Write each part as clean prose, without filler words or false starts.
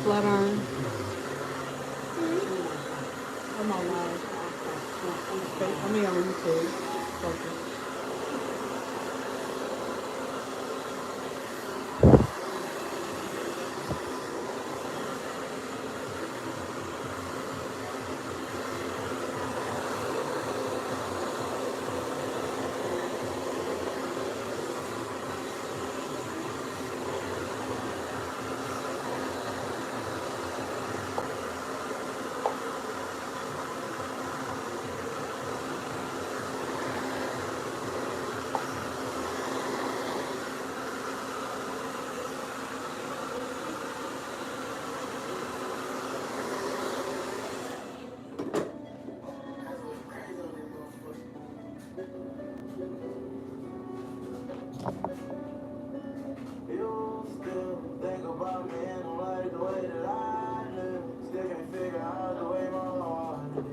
Flat iron. I'm on YouTube. Okay. You still think about me and don't like the way that I live. Still can't figure out the way my heart is.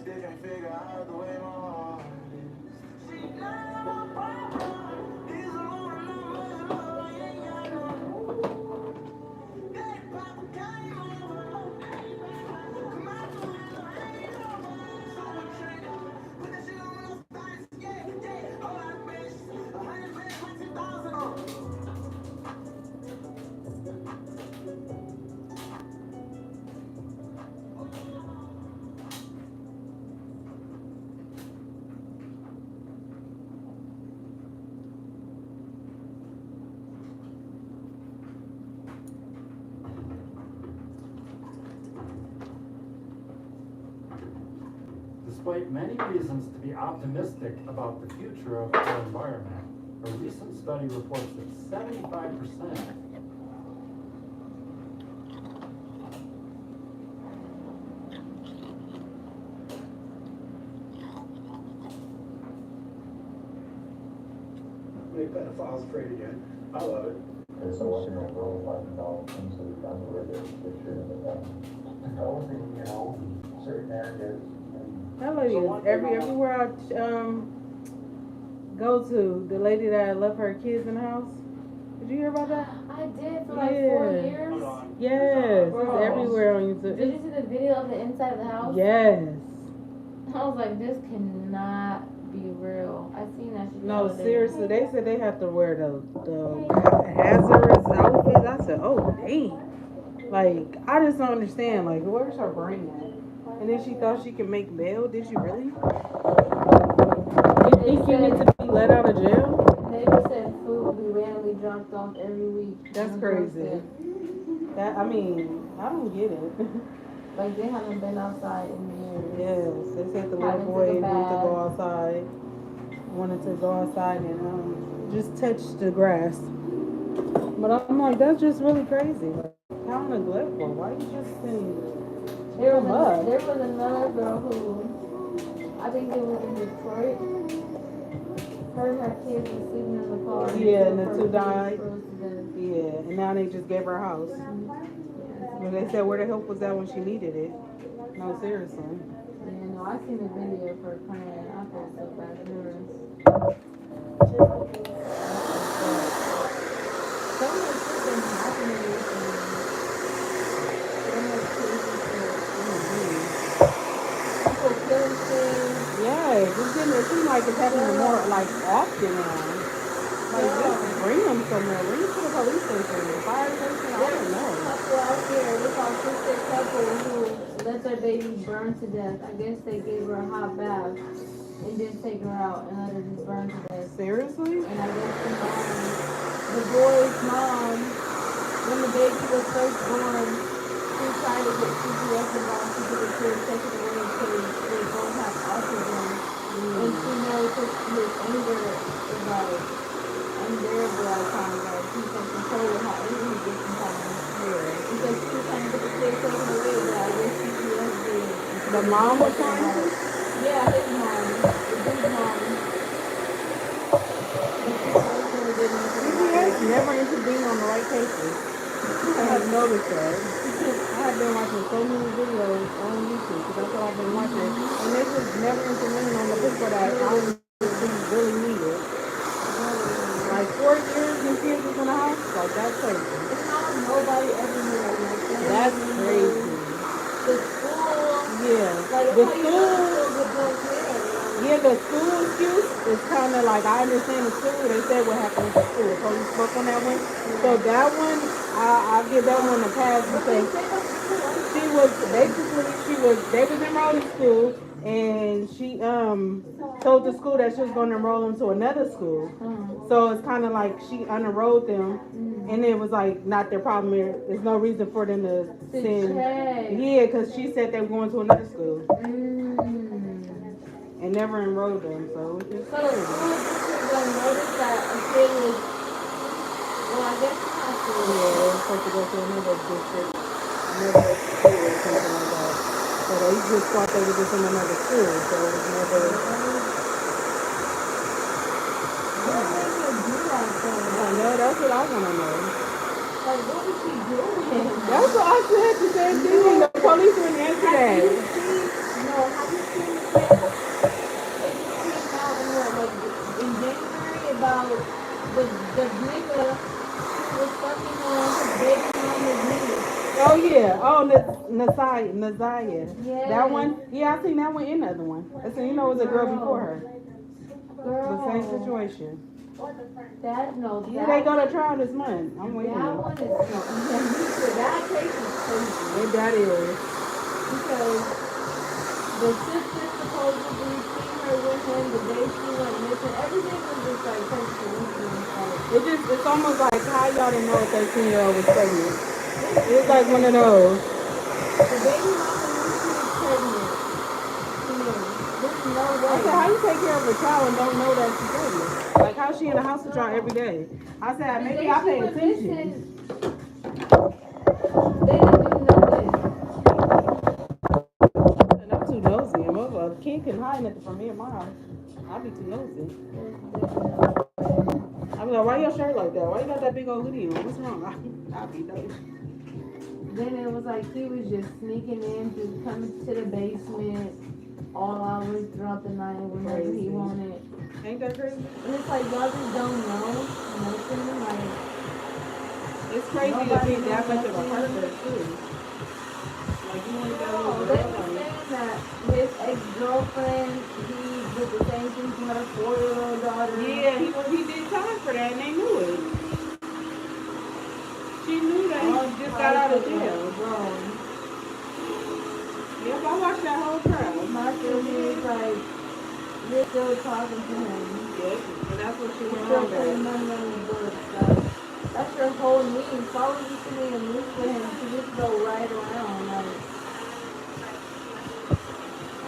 Still can't figure out the way my heart is. She never problem. He's alone and I ain't got no. That papa came over. Come out to hell, I ain't over. So much training. Put that shit on those thighs. Yeah, yeah. All I bitch. 100 bands, like 2,000. Despite many reasons to be optimistic about the future of our environment, a recent study reports that 75% They pedophiles trade again. I love it. There's a working on really talking about things that we've done where there's picture in the developing, certain areas. That lady is everywhere I go to. The lady that left her kids in the house. Did you hear about that? I did for like 4 years. Yes, Bro. it's everywhere on YouTube. Did you see the video of the inside of the house? Yes. I was like, this cannot be real. I seen that shit. No, seriously, they said they have to wear the hazardous outfits. I said, oh dang. Like, I just don't understand. Like, where's her brain at? And then she thought she could make bail. Did she really? You think you need to be let out of jail? They just said food will be randomly dropped off every week. That's crazy. That, I mean, I don't get it. Like, they haven't been outside in years. Yes, they said the little boy wanted to go outside and just touch the grass. But I'm like, that's just really crazy. Like, how neglectful? Why you just think there was another girl who, I think it was in Detroit. Her and her kids were sleeping in the car. Yeah, and the two died. Yeah, and now they just gave her a house. But they said where the help was at when she needed it. No, seriously. Yeah, no, I seen the video of her crying. I felt so bad for her. Some of the Yes, it seems like it's happening more like often now. Like just bring them somewhere. Bring them to the police station, the fire station. I There's don't a know. couple out here, this autistic couple who let their baby burn to death. I guess they gave her a hot bath and didn't take her out and let her just burn to death. Seriously? And I guess the boy's mom, when the baby was first born, she tried to get CPS involved to get the kid taken away because they both have autism. And she knows his anger is like unbearable at times. Like he can't control how angry he gets sometimes. Yeah. Because she was trying to get the kid taken away, but I guess CPS did. The mom was trying to? Yeah, his mom. His mom. CPS never intervene on the right cases. I have noticed that. I have been watching so many videos on YouTube because that's what I've been watching. And they just never intervene on the people that honestly really need it. Like 4 years and kids was in the house? Like that's crazy. It's how nobody ever knew that. That's crazy. The school. Yeah. Like, The how you school. know the don't care. Yeah, the school excuse is kind of like, I understand the school. They said what happened with the school. Police spoke on that one. So that one, I'll give that one a pass because they was enrolled in school and she told the school that she was going to enroll them to another school. So it's kind of like she unenrolled them and it was like not their problem. There's no reason for them to send. Yeah, because she said they were going to another school. And never enrolled them, so it's just So the school district don't notice that a kid was, well, I guess not school. yeah, they're supposed to go to another district, another school or something like that. So they just thought they were just in another school, so it was never. What made her do that though? I know, that's what I want to know. Like, what was she doing? That's what I said, the same thing. The police wouldn't answer that. Have you seen the kid? It just came out in in January about the nigga who was fucking on his baby mama's knee. Oh yeah, Nazaya. Yeah. That one, yeah, I seen that one and the other one. I said, you know, it was a girl before her. Girl. The same situation. Yeah, they go to trial this month. I'm waiting. That one is that case is crazy. Yeah, that is. Because the sister supposedly seen her with him the day she went missing. Everything was just like coincidence. It's almost like how y'all didn't know a 13-year-old was pregnant. It's like one of those. The baby mama knew she was pregnant. She knew. There's no way. I said, how you take care of a child and don't know that she's pregnant? Like, how's she in the house with y'all every day? I said, maybe I pay attention. They didn't do nothing. And I'm too nosy. And a kid can hide nothing from me in my house. I'll be too nosy. I be like, why your shirt like that? Why you got that big old hoodie on? What's wrong? I'll be nosy. Then it was like he was just sneaking in, just coming to the basement all hours throughout the night whenever he wanted. Ain't that crazy? And it's like y'all just don't know nothing. Like it's crazy to be that much of a pervert too. Like you want that little they girl. were saying that his ex-girlfriend, he did the same thing to her 4-year-old daughter. Yeah, he did time for that and they knew it. She knew that he just got out of jail. Bro. Yep, I watched that whole trial. My feeling is like you're still talking to him. Yes, and that's what she You're went still on putting about. money on the books. That's your whole need. Follow you to me and move for him to just go right around. Like,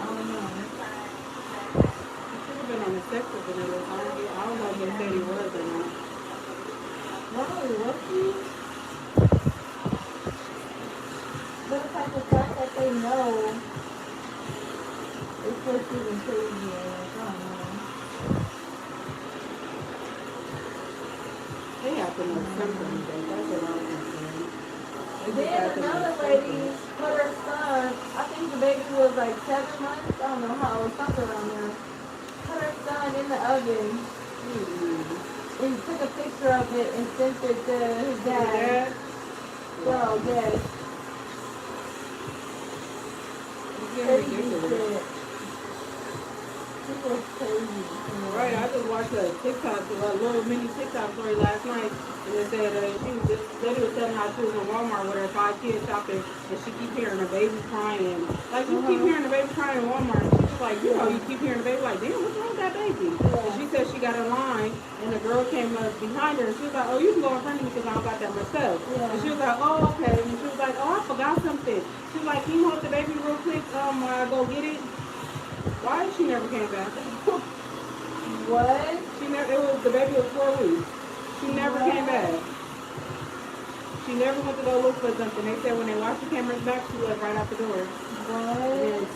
I don't know. He should have been on the sex offender list. I don't know if they said he was or not. No, was he? But it's like the fact that they know it's what's even crazier. Like, I don't know. They have to know something, but that's what I'm concerned. Then another lady put her son, I think the baby was like 7 months, I don't know how, or something around there. Put her son in the oven and took a picture of it and sent it to his dad. Bro, yes. It's getting ridiculous. Right, I just watched a TikTok, a little mini TikTok story last night, and it said this lady was telling how she was in Walmart with her 5 kids shopping, and she keep hearing the baby crying. Like, you keep hearing the baby crying in Walmart, and she's like, you know, you keep hearing the baby, like, damn, what's wrong with that baby? And she said she got in line, and the girl came up behind her, and she was like, oh, you can go in front of me because I don't got that much stuff. And she was like, oh, okay. And she was like, oh, I forgot something. She was like, can you hold the baby real quick while I go get it? Why she never came back? What? She never. It was the baby was 4 weeks. She never came back. She never went to go look for something. They said when they watched the cameras back, she left right out the door. What? And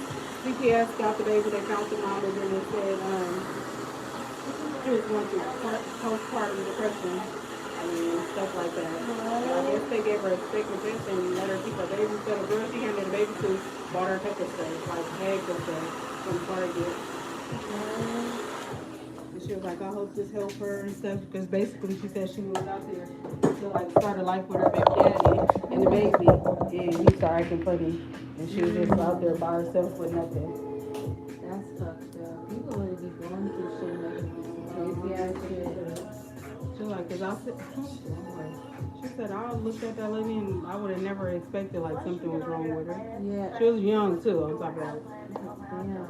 CPS got the baby. They found the mom, and then they said she was going through postpartum depression and stuff like that. I guess they gave her a second chance and let her keep her baby. So the girl she handed the baby to bought her pepper spray, like eggs and stuff from Target. And she was like, I hope this helped her and stuff, because basically she said she was out there to like start a life with her baby daddy and the baby, and he started acting funny, and she was just out there by herself with nothing. That's fucked up. People really be going through shit like crazy ass shit. She was like, cause I said, she said I looked at that lady and I would have never expected like something was wrong with her. Yeah. She was young too, on top of that. Damn.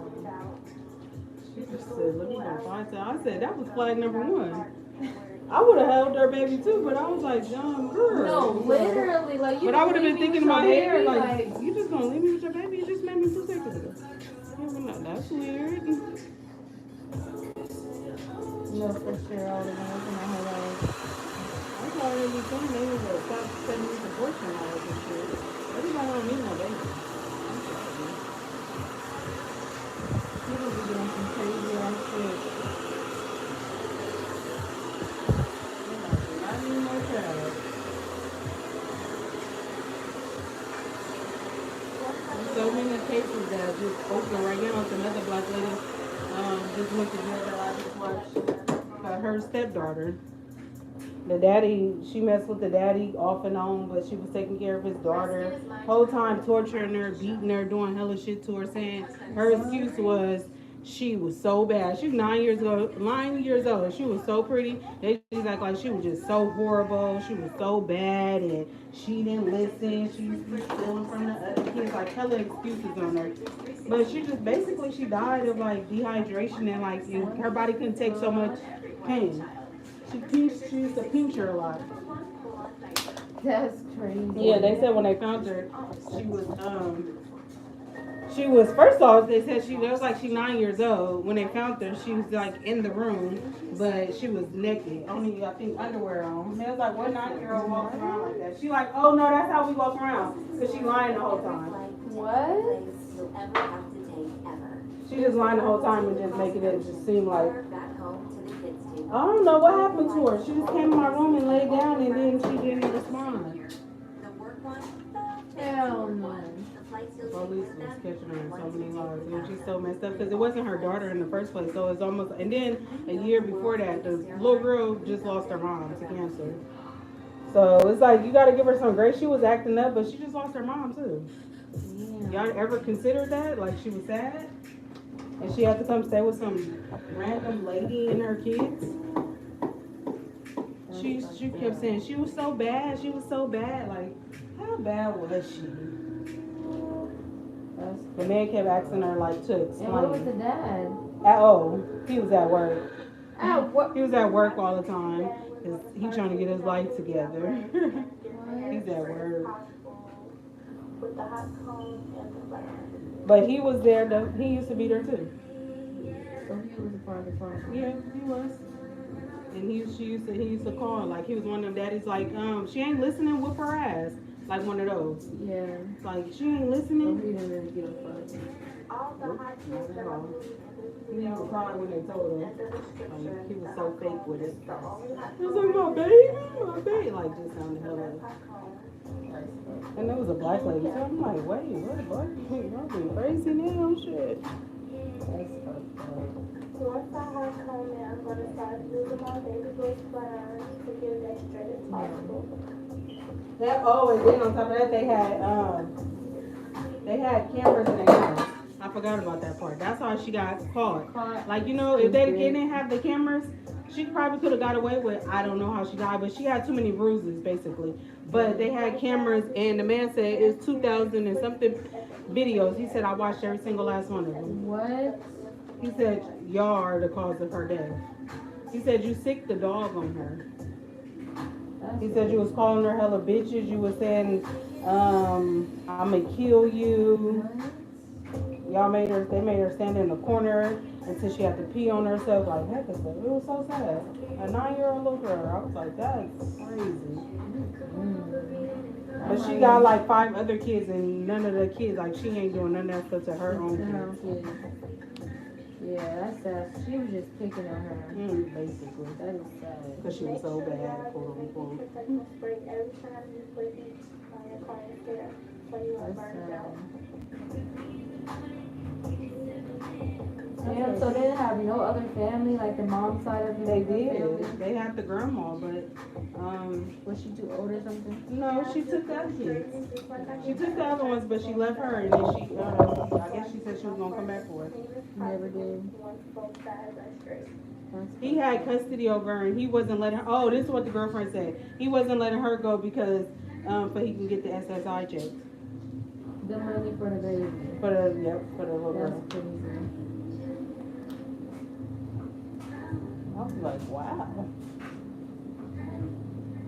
She just said, let me go find her. I said, that was flag number 1. I would have held her baby too, but I was like, young girl. No, literally, like you. But I would have been thinking in about my baby, hair, like, you just gonna leave me with your baby? You just made me 2 seconds ago. Yeah, but no, that's weird. no, for sure, I would have been looking at her like. That's why they be saying they was a stop sending me abortion laws and shit. Everybody don't need no baby. I'm sorry. People be doing some crazy ass shit. I need more child. There's so many cases that are just open right now. It's another black lady just went to jail that I just watched. Her stepdaughter. The daddy, she messed with the daddy off and on, but she was taking care of his daughter. Whole time torturing her, beating her, doing hella shit to her, saying her excuse was she was so bad. She was 9 years old. 9 years old. She was so pretty. They just act like she was just so horrible. She was so bad, and she didn't listen. She used to be stealing from the other kids. Like hella excuses on her. But she just basically she died of like dehydration and like her body couldn't take so much pain. She used to pinch her a lot. That's crazy. Yeah, they said when they found her, she was first off they said she was like she 9 years old. When they found her, she was like in the room, but she was naked, only I think underwear on. And it was like what 9-year-old walks around like that. She like, oh no, that's how we walk around, because she lying the whole time. What? She just lying the whole time and just making it just seem like. I don't know what happened to her. She just came in my room and laid down, and then she didn't respond. Hell no. Police was catching her in so many lies, and she's so messed up because it wasn't her daughter in the first place. So it's almost, and then a year before that, the little girl just lost her mom to cancer. So it's like you got to give her some grace. She was acting up, but she just lost her mom too. Yeah. Y'all ever considered that? Like she was sad, and she had to come stay with some random lady and her kids. She kept saying she was so bad. She was so bad. Like how bad was she? The man kept asking her like to explain. And what was the dad? He was at work. At what? He was at work all the time. He trying to get his life together. He's at work. But he was there. He used to be there too. So he was a part of the problem. Yeah, he was. And he used to call, like he was one of them daddies, like she ain't listening, whoop her ass, like one of those. Yeah. Like she ain't listening. He didn't really give a fuck. Not at all. He didn't even cry when they told him. Like, he was so fake with it. He was like, my baby. Like just sounded hella. And there was a black lady. So I'm like, wait, what? Y'all been crazy now, shit. That's fucked up. Once I have home, I'm going to start using my baby voice plans to get it as straight as possible. And then on top of that, they had cameras in their house. I I forgot about that part. That's how she got caught. Caught. Like, you know, if they didn't have the cameras, she probably could have got away with. I don't know how she died, but she had too many bruises, basically. But they had cameras, and the man said it's 2,000 and something videos. He said I watched every single last one of them. What? He said y'all are the cause of her death. He said you sicked the dog on her. He said you was calling her hella bitches. You was saying, I'ma kill you. They made her stand in the corner until she had to pee on herself. Like, heck, it was so sad. A 9-year-old little girl. I was like, that's crazy. But she got like 5 other kids, and none of the kids, like, she ain't doing none of that stuff to her own kids. Yeah, that's sad. She was just picking on her. Basically. That is sad. Because she was so bad, quote unquote. Damn, so they didn't have no other family, like the mom side of the They family? did. They had the grandma, but Was she too old or something? no, she took the other kids. She took the other ones, but she left her, and then I guess she said she was gonna come back for it. Never did. He had custody over her, and he wasn't letting her. Oh, this is what the girlfriend said. He wasn't letting her go because but he can get the SSI check The money for the baby. for the little That's girl. crazy. I was like, wow.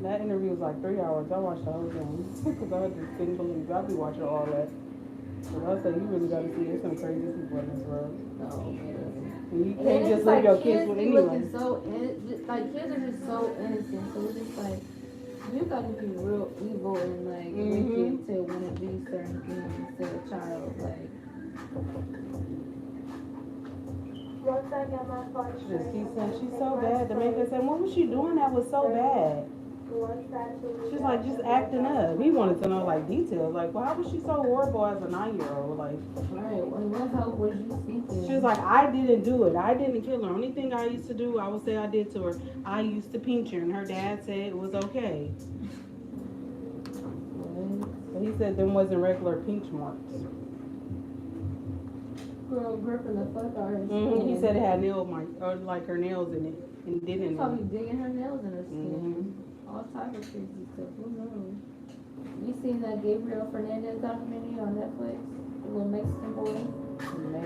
That interview was like 3 hours. I watched the whole thing because I just couldn't believe. I'll be watching all that. But I said, you really got to see there's some crazy people in this world. Oh, man. And you And can't it's just like leave your kids with be anyone. looking so like kids are just so innocent. So it's just like you gotta be real evil and like wicked to want to do certain things to a child. Like Once I got my phone Just keep saying she's so bad. The man said, what was she doing that was so bad? She's like just acting up. He wanted to know like details. Like, well, how was she so horrible as a 9-year-old? Like, right, and what help was you seeking? she was like, I didn't do it. I didn't kill her. Only thing I used to do, I would say I did to her. I used to pinch her, and her dad said it was okay. But he said them wasn't regular pinch marks. Girl gripping the fuck out of her skin. He said it had nail marks, or like her nails in it, and didn't. Probably digging her nails in her skin. All type of crazy stuff. Who knows? You seen that Gabriel Fernandez documentary on Netflix? The little Mexican boy.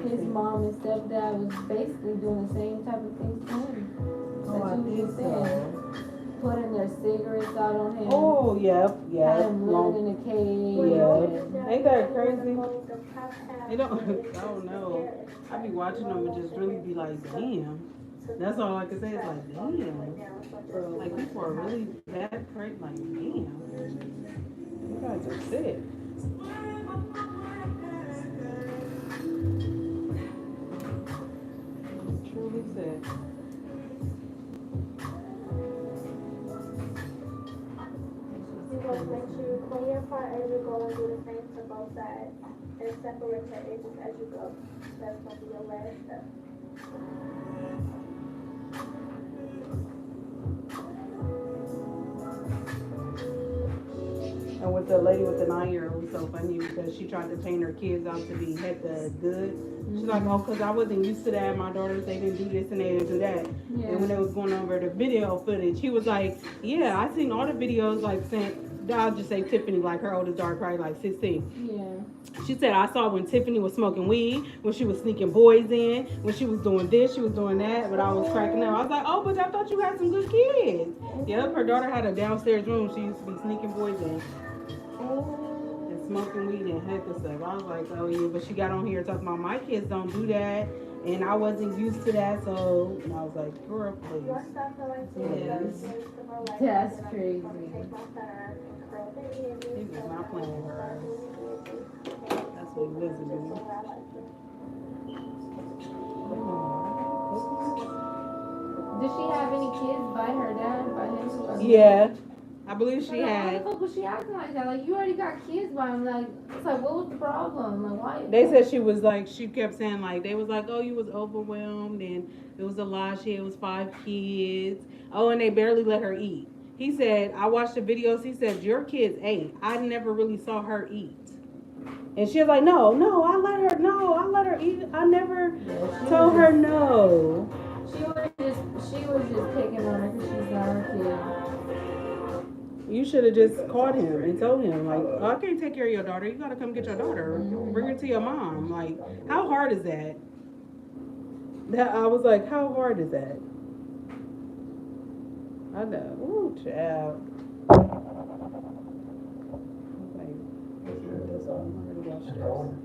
His mom and stepdad was basically doing the same type of things to him. Oh, I did so. Putting their cigarettes out on him. Oh, yep. Had him living in a cage. Yeah. Ain't that crazy? They don't, I don't know. I be watching them and just really be like, damn. That's all I can say is like, damn. Like, people are really that crazy. Like, damn. You guys are sick. Truly sick. You must make sure you clean your part as you go and do the same to both sides. And separate your edges as you go. That's going to be your last step. And with the lady with the 9-year-old, it was so funny because she tried to paint her kids out to be hecka good. She's like, oh, because I wasn't used to that. My daughters, they didn't do this and they didn't do that. Yeah. And when they was going over the video footage, he was like, yeah, I seen all the videos, like, I'll just say Tiffany, like her oldest daughter, probably like 16. Yeah. She said, I saw when Tiffany was smoking weed, when she was sneaking boys in, when she was doing this, she was doing that, but I was cracking up. I was like, oh, but I thought you had some good kids. Yep, her daughter had a downstairs room. She used to be sneaking boys in. And smoking weed and heck of stuff. I was like, oh yeah, but she got on here talking about my kids don't do that, and I wasn't used to that, so and I was like, girl, please. That's crazy. He was not playing with her. That's what he wasn't doing. Did she have any kids by her dad, by him? Yeah, I believe she Why had. the fuck was she acting like that? Like, you already got kids by him. Like, it's like, what was the problem? Like, why? They said she was like, she kept saying like, they was like, oh, you was overwhelmed, and it was a lie. She was 5 kids. Oh, and they barely let her eat. He said, I watched the videos. He said, your kids ate. I never really saw her eat. And she was like, no, I let her eat. I never Yeah, told her no. She was just picking on her because she's not her You should have just caught him and told him, like, oh, I can't take care of your daughter. You gotta come get your daughter. Bring her to your mom. Like, how hard is that? I was like, how hard is that? I know. Ooh, child. I was like, this already got stressed.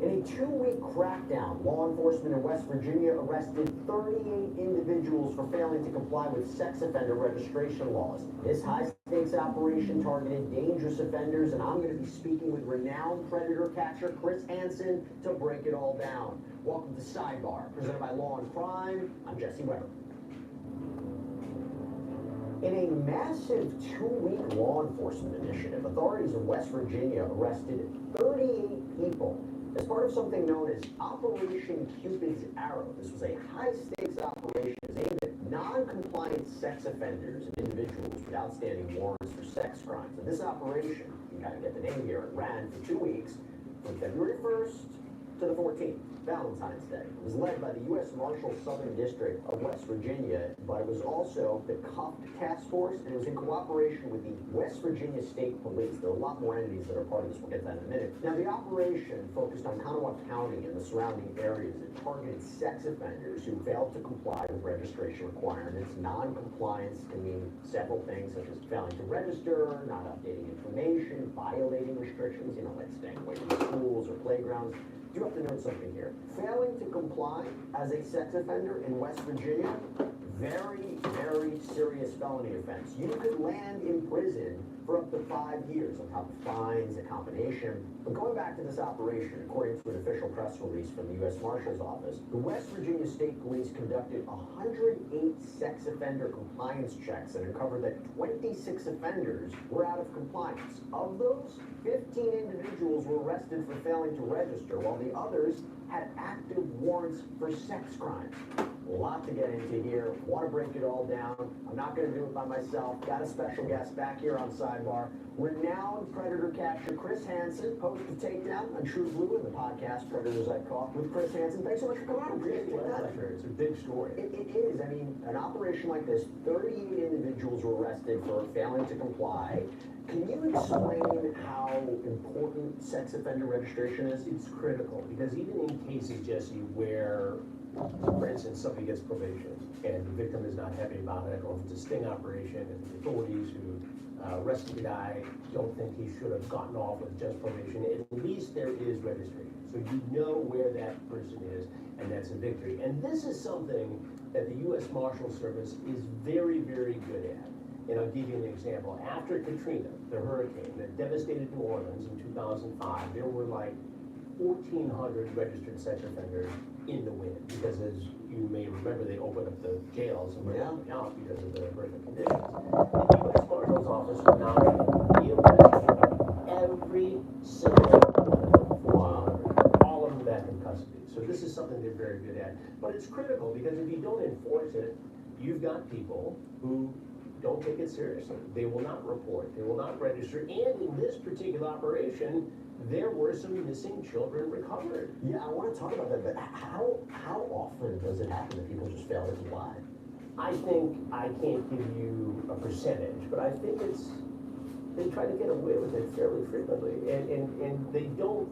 In a two-week crackdown, law enforcement in West Virginia arrested 38 individuals for failing to comply with sex offender registration laws. This high-stakes operation targeted dangerous offenders, and I'm going to be speaking with renowned predator catcher Chris Hansen to break it all down. Welcome to Sidebar, presented by Law and Crime. I'm Jesse Weber. In a massive two-week law enforcement initiative, authorities in West Virginia arrested 38 people as part of something known as Operation Cupid's Arrow. This was a high-stakes operation aimed at non-compliant sex offenders and individuals with outstanding warrants for sex crimes. And this operation, you kind of get the name here, it ran for 2 weeks, from February 1st to the 14th, Valentine's Day. It was led by the U.S. Marshals Southern District of West Virginia, but it was also the CUFT Task Force, and it was in cooperation with the West Virginia State Police. There are a lot more entities that are part of this. We'll get to that in a minute. Now, the operation focused on Kanawha County and the surrounding areas. It targeted sex offenders who failed to comply with registration requirements. Non-compliance can mean several things, such as failing to register, not updating information, violating restrictions, like staying away from schools or playgrounds. You have to note something here. Failing to comply as a sex offender in West Virginia, very, very serious felony offense. You could land in prison for up to 5 years on top of fines, a combination. But going back to this operation, according to an official press release from the U.S. Marshal's Office, the West Virginia State Police conducted 108 sex offender compliance checks and uncovered that 26 offenders were out of compliance. Of those, 15 individuals were arrested for failing to register, while the others had active warrants for sex crimes. A lot to get into here. Want to break it all down. I'm not going to do it by myself. Got a special guest back here on Sidebar. Renowned predator catcher Chris Hansen, host of Takedown on True Blue and the podcast Predators I Caught with Chris Hansen. Thanks so much for coming on. Appreciate it. It's a big story. It is. I mean, an operation like this, 38 individuals were arrested for failing to comply. Can you explain how important sex offender registration is? It's critical because even in cases, Jesse, where, for instance, somebody gets probation and the victim is not happy about it, or if it's a sting operation and the authorities who arrested the guy don't think he should have gotten off with just probation, at least there is registration. So you know where that person is, and that's a victory. And this is something that the U.S. Marshal Service is very, very good at. And I'll give you an example. After Katrina, the hurricane that devastated New Orleans in 2005, there were like 1,400 registered sex offenders in the wind, because as you may remember, they opened up the jails and let them out because of the horrific conditions. The U.S. Marshal's Office went out and arrested every single one of the 1,400, all of them back in custody. So this is something they're very good at. But it's critical because if you don't enforce it, you've got people who don't take it seriously. They will not report. They will not register. And in this particular operation, there were some missing children recovered. Yeah, I want to talk about that, but how often does it happen that people just fail to comply? I think I can't give you a percentage, but I think they try to get away with it fairly frequently. And they don't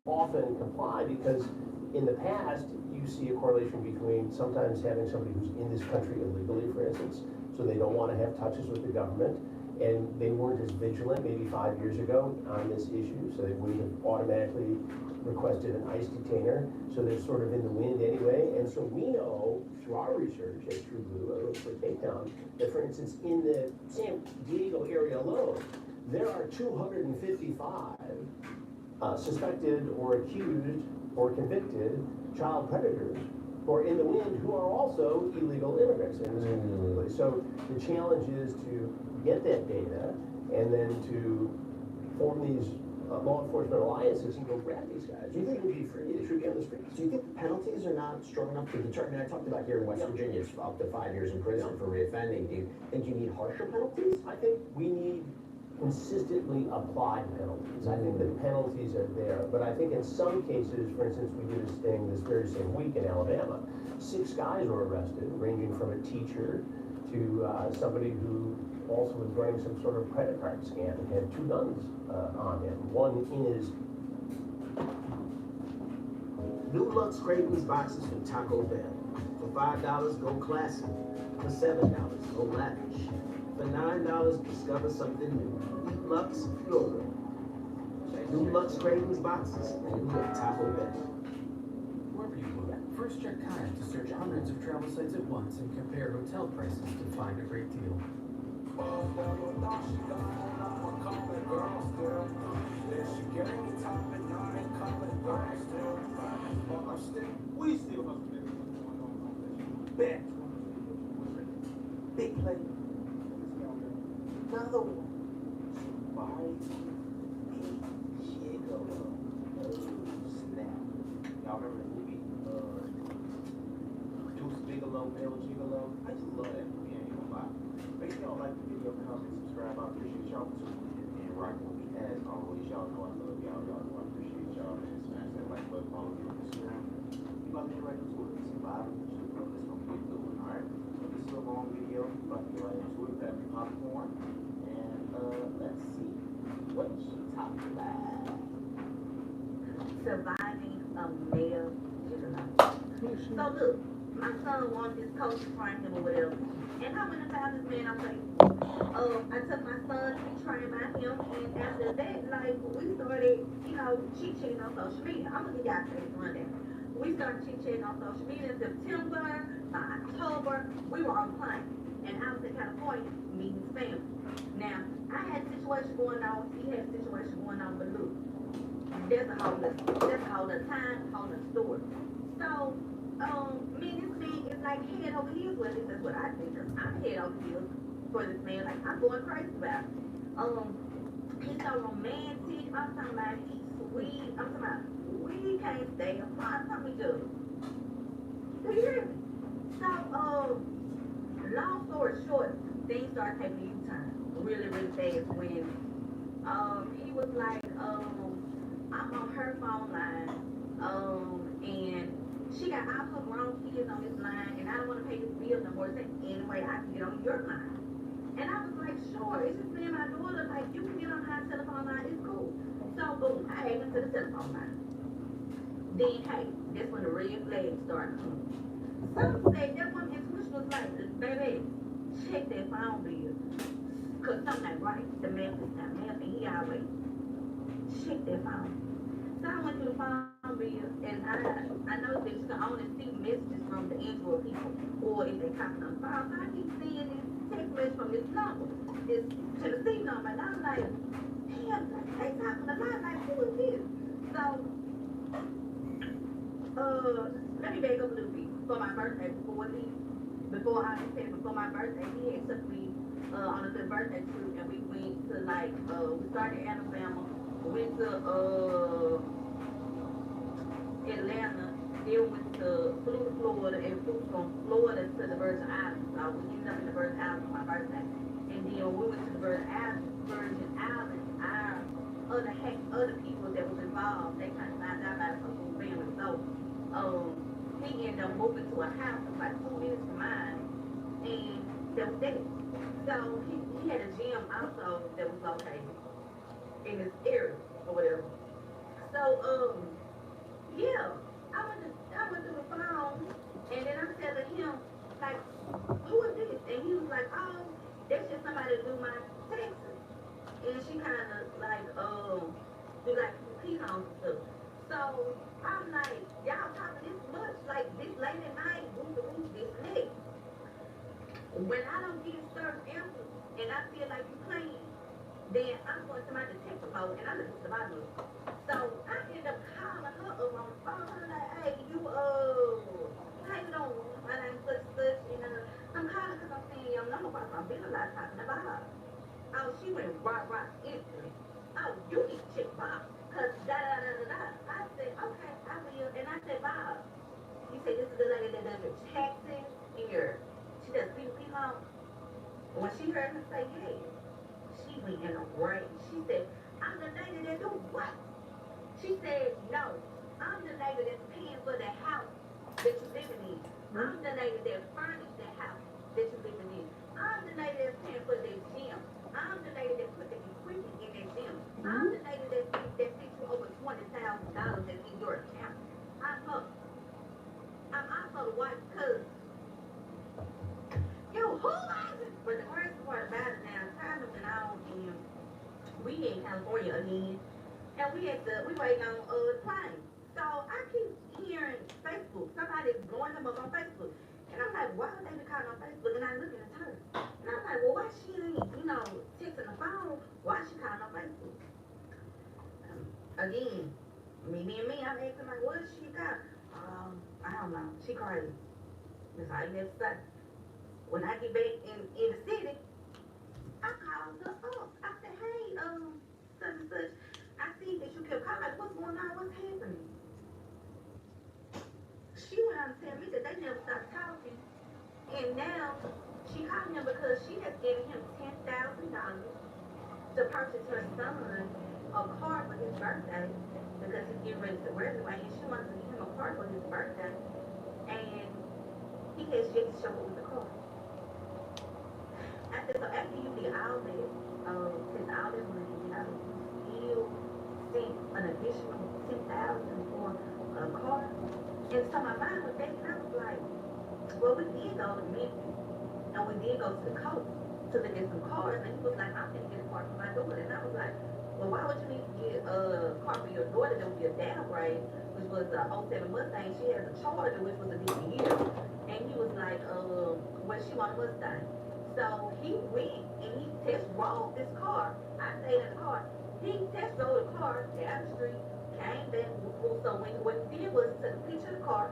often comply because in the past, you see a correlation between sometimes having somebody who's in this country illegally, for instance, so they don't want to have touches with the government, and they weren't as vigilant maybe 5 years ago on this issue, so they wouldn't have automatically requested an ICE detainer, so they're sort of in the wind anyway. And so we know through our research at True Blue, for Takedown, that for instance in the San Diego area alone, there are 255 suspected or accused or convicted child predators who are in the wind who are also illegal immigrants in this particular place. So the challenge is to get that data and then to form these law enforcement alliances and go grab these guys. You think they should be free, they should be on the streets. Do you think the penalties are not strong enough to deter? I mean, I talked about here in West Virginia, it's up to 5 years in prison for reoffending. Do you think you need harsher penalties? I think we need consistently applied penalties. I think the penalties are there, but I think in some cases, for instance, we did a sting this very same week in Alabama. 6 guys were arrested, ranging from a teacher to somebody who also was running some sort of credit card scam and had 2 guns on him. One in his. New Lux Cravings boxes from Taco Bell. For $5, go classic. For $7, go lavish. For $9, discover something new. Eat Lux, feel good. New Lux Cravings boxes, and new at Taco Bell. Wherever you look, first check Kayak to search hundreds of travel sites at once and compare hotel prices to find a great deal. We still hustling. Bet. Big play. Another one. Snap. Y'all remember the movie? Deuce Bigelow, Male Gigolo? I just love that movie. I ain't gonna lie. Make sure y'all like the video, comment, subscribe. I appreciate y'all for tuning in and rocking with me as always. Y'all know I love y'all. Y'all know I appreciate y'all. And smash that like button, follow me on Instagram. You about to get right into it. It's Bible. Let's go get a good one, alright? So this is a long video. You about to get right into it. Grab your popcorn. And let's see what she talked about. Surviving a male gigolo. So look, my son wants his coach to train him or whatever. And I went and found this man, I'm like, I took my son to be trained by him, and after that, like, we started, chit-chatting on social media. I'm gonna give y'all a rundown. We started chit-chatting on social media in September, October, we were on the plane. And I was in California, meeting his family. Now, I had a situation going on, he had a situation going on with Luke. That's a whole other time, whole other story. So, me and this man is like head over heels with it. That's what I think. I'm head over heels for this man. Like, I'm going crazy about it. He's so romantic. I'm talking about he's sweet. I'm talking about we can't stay apart from each other. Do you hear me? So, long story short, things started taking a U-turn really, really fast when he was like, I'm on her phone line, and she got all her grown kids on this line, and I don't want to pay this bill no more. Say, anyway, I can get on your line. And I was like, sure, it's just me and my daughter, like, you can get on my telephone line, it's cool. So, boom, I added to the telephone line. Then, hey, that's when the red flags started coming. Some say that one intuition was like, baby, check that phone bill. Because something ain't right. The math is not math, and he always check that phone. So I went through the phone bill, and I noticed that you can only see messages from the Android people, or if they talking on the phone. So I keep seeing this text message from this number, this Tennessee number, and I was like, damn, they talking a lot, like, who is this? So, let me back up a little bit. For my birthday, before my birthday, he had took me on a good birthday trip, and we went to we started in Alabama, went to Atlanta, then went to Florida, and flew from Florida to the Virgin Islands. So we ended up in the Virgin Islands for my birthday, and then when we went to the Virgin Islands, other people that was involved, they kind of found out about it from the family. So he ended up moving to a house like 2 minutes from mine, and that was that. So he had a gym also that was located in this area or whatever. So yeah, I went to the phone, and then I'm telling him like, who is this? And he was like, oh, that's just somebody to do my taxes. And she kind of like do like peace on stuff. So I'm like, y'all talking this much, like this late at night, this late. When I don't get certain answers and I feel like you're playing, then I'm going to my detective mode and I listen to my move. So I end up calling her up on the phone. I'm like, hey, how you doing? My name's such, and I'm calling because I'm seeing your number. I've been a lot talking about her. Oh, she went right she heard her say yes. She went in a rage. She said, I'm the lady that do what? She said, no, I'm the lady that's paying for the house that you living in. I'm the lady that furnished the house that you living in. I'm the lady that's paying for the gym. I'm the lady that put the equipment in that gym. I'm the lady that sent you over $20,000 that's in your account. I'm her. I'm also the wife cousin. Yo, who is it? But the worst part about it now, time has been on and we in California again. And we waiting on the plane. So I keep hearing Facebook. Somebody's blowing them up on Facebook. And I'm like, why would they be calling on Facebook? And I look at her. And I'm like, well, why she ain't, texting the phone? Why she calling on Facebook? Again, me, I'm asking like, what she got? I don't know. She crazy. That's all you have to say. When I get back in the city, I called her up. I said, hey, such and such. I see that you kept calling. Like, what's going on? What's happening? She went on to tell me that they never stopped talking. And now she called him because she has given him $10,000 to purchase her son a car for his birthday because he's getting ready to graduate. And she wants to give him a car for his birthday. And he has yet to show up with the car. I said, so after you did all that, since all this money, you sent an additional $10,000 for a car. And so my mind was back and I was like, well, we did go to Memphis and we did go to the coast to look at some cars. And he was like, I'm going to get a car for my daughter. And I was like, well, why would you need to get a car for your daughter that would be a downgrade, which was a '07 Mustang. She has a Charger, which was a different year. And he was like, well, she want a Mustang. So he went and he test drove this car. I stayed in the car. He test drove the car down the street, came back. So what he did was took a picture of the car.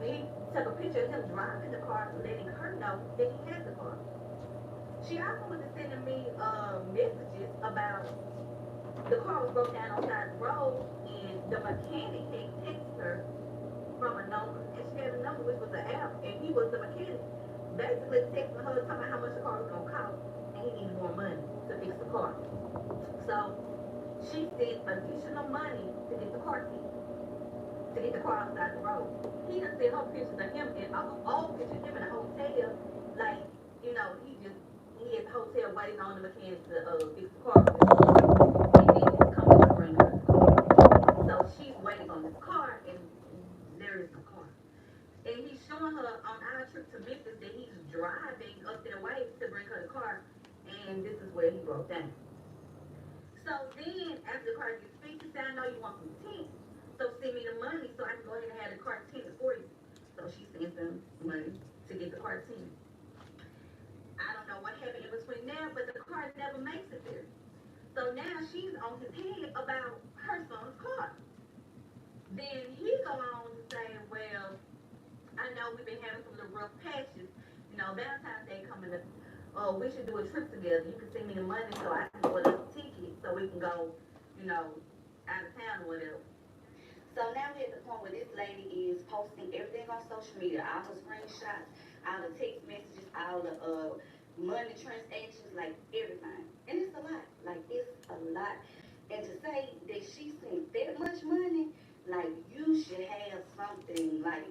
He took a picture of him driving the car, letting her know that he had the car. She also was sending me messages about the car was broke down on the side of the road and the mechanic had texted her from a number. And she had a number which was an app and he was the mechanic. Basically texting her, talking about how much the car was going to cost, and he needed more money to fix the car. So she sent additional money to get the car fixed, to get the car outside the road. He done sent her pictures of him in old pictures of him in a hotel, like, he at the hotel waiting on the mechanic to fix the car. And then he's coming to bring her the car. So she's waiting on this car, and there is no car. And he's showing her on our trip to Memphis that he's driving up their way to bring her the car, and this is where he broke down. So then, after the car gets fixed, he said, I know you want some tint, so send me the money so I can go ahead and have the car tinted for you. So she sent him money to get the car tinted. I don't know what happened in between there, but the car never makes it there. So now she's on his head about her son's car. Then he go on to say, well, I know we've been having some little rough patches. Valentine's Day coming up. Oh, we should do a trip together. You can send me the money so I can order a ticket so we can go, out of town or whatever. So now we're at the point where this lady is posting everything on social media, all the screenshots, all the text messages, all the money transactions, like everything. And it's a lot. Like, it's a lot. And to say that she sent that much money, like, you should have something, like,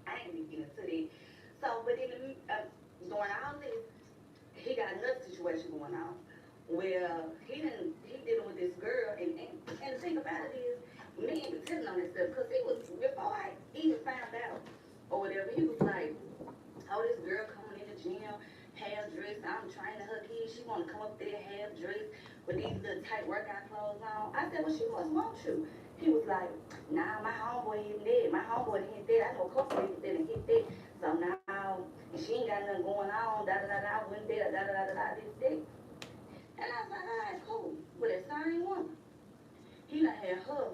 I ain't even getting into that. So, but in the, during all this, he got another situation going on where he dealing with this girl, and the thing about it is, me ain't been telling on this stuff, because it was before I even found out or whatever. He was like, oh, this girl coming in the gym, half dressed, I'm training her kids, she want to come up there half dressed with these little tight workout clothes on. I said, well, she must want you. He was like, nah, my homeboy hit that. My homboy hit that. I know a couple people that hit that. So now, she ain't got nothing going on, da-da-da-da, went there, da-da-da-da, this. And I was like, all right, cool. With that same woman. He done had her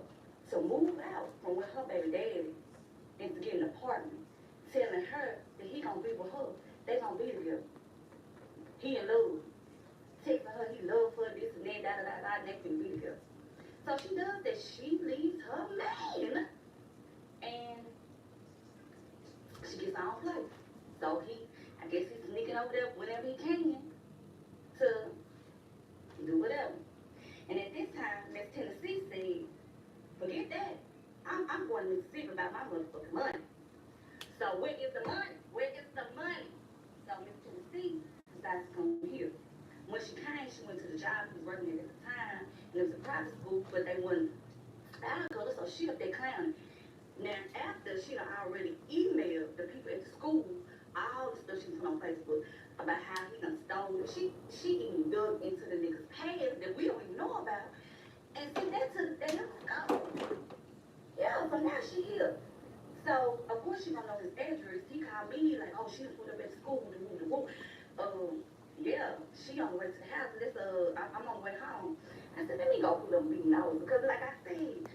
to move out from with her baby daddy and to get an apartment, telling her that he gonna be with her. They gonna be together. He in love. Texting her, he love her, this and that, da-da-da-da, they can be together. So she does that. She leaves her man, and she gets on play. So I guess he's sneaking over there whenever he forget that. I'm going to Mississippi about my motherfucking money. So where is the money? Where is the money? So Miss Tennessee decided to come here. When she came, she went to the job she was working at the time, and it was a private school, but they wouldn't style color, so she up there clowning. Now, after she done already emailed the people at the school all the stuff she put on Facebook about how he done stole it. She even dug into the nigga's past that we don't even know about. And see, that took the damn school. Yeah, so now she here. So, of course, she don't know his address. He called me like, oh, she done put up at school. Yeah, she on the way to the house. I'm on the way home. I said, let me go put up a big nose. Because, like I said,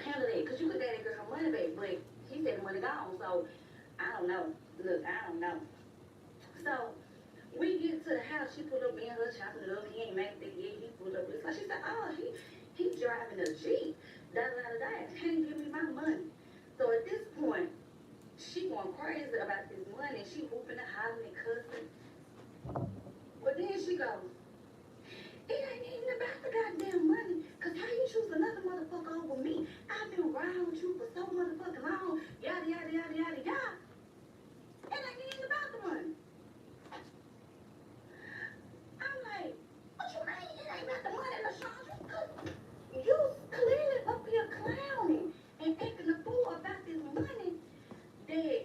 handle that. Because you could daddy girl her money back. But he said the money gone. So, I don't know. Look, I don't know. So, we get to the house. She put up in her chopping it up. He ain't mad that yet. He put up. So she said, oh, he driving a Jeep. Da-da-da-da. Can't give me my money. So at this point, she going crazy about this money. She whooping and hollering and cussing. But then she goes, it ain't even about the goddamn money. Cause how you choose another motherfucker over me? I've been riding with you for so motherfucking long. Yada, yada, yada, yada, yada. It ain't even about the money. I'm like, what you mean? It ain't about the money, LaShawn. You clearly up here clowning and acting a fool about this money that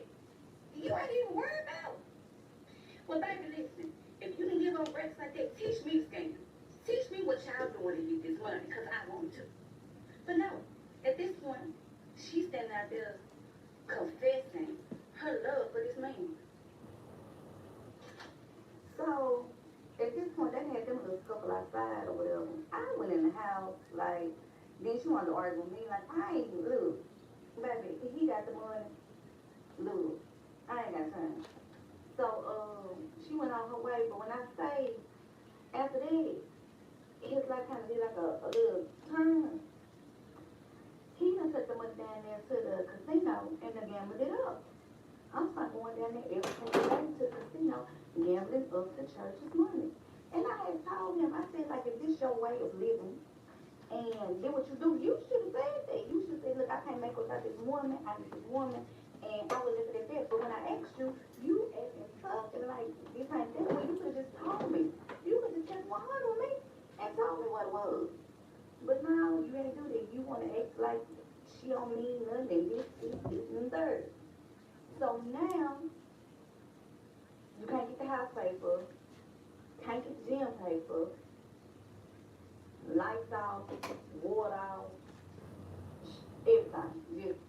you ain't even worried about. Well, baby, listen. If you didn't give on breaks like that, teach me the scam. Teach me what y'all doing to get this money, because I want to. But no, at this point, she's standing out there confessing her love for this man. So, at this point, they had them little couple outside or whatever. I went in the house, like, then she wanted to argue with me, like, I ain't, look, baby, he got the money, look, I ain't got time. So, she went on her way, but when I say, after that, it's like kind of did like a little turn. He done took the money down there to the casino and done gambled it up. I'm start going down there every single day to the casino, gambling up the church's money. And I had told him, I said, like, if this your way of living, and then what you do, you should have said that. You should say, look, I can't make without this woman, I need this woman, and I would live at that. But when I asked you, you acting tough and like, this ain't that way. You could have just told me. You could have just 100 with me and told me what it was. But now you ain't do that. You want to act like she don't mean nothing, this, and third. So now, you can't get the house paper, can't get the gym paper, lights off, water off, everything. Just,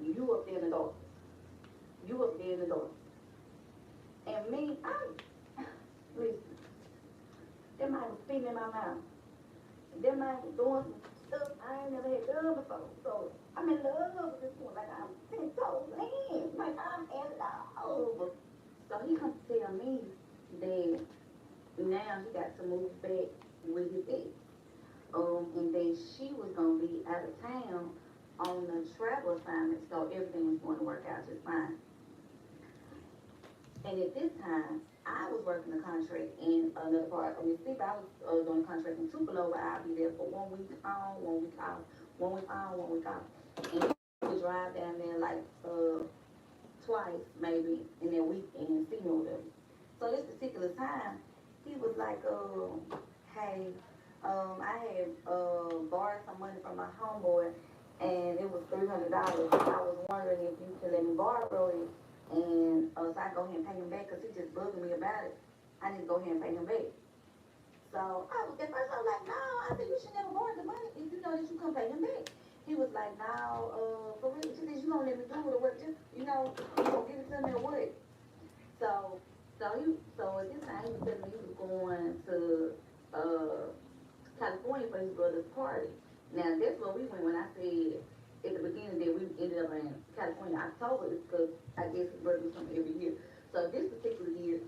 you up there in the dark. You up there in the dark. And me, listen, that man was spitting in my mouth. That man was doing some stuff I ain't never had done before. So I'm in love with this one. Like I'm 10 toes in. Like I'm in love. So he comes to tell me that now he got to move back with his ex. And then she was gonna be out of town on the travel assignment, so everything was going to work out just fine. And at this time, I was working a contract in another part of Mississippi. I was doing a contract in Tupelo, where I'd be there for 1 week on, 1 week off, 1 week on, 1 week off. And he would drive down there like twice, maybe, in that week and see me or whatever. So this particular time, he was like, hey, I had borrowed some money from my homeboy, and it was $300. I was wondering if you could let me borrow it, and so I go ahead and pay him back, because he just bugging me about it. I need to go ahead and pay him back. So at first I was like, no, I said, you should never borrow the money if you know that you can pay him back. He was like, no, for real, just you gonna let me do it or what? Just, you gonna give it to me or what? So at this time he was telling me he was going to California for his brother's party. Now that's where we went when I said at the beginning that we ended up in California October, because I guess his brother was coming every year. So this particular year,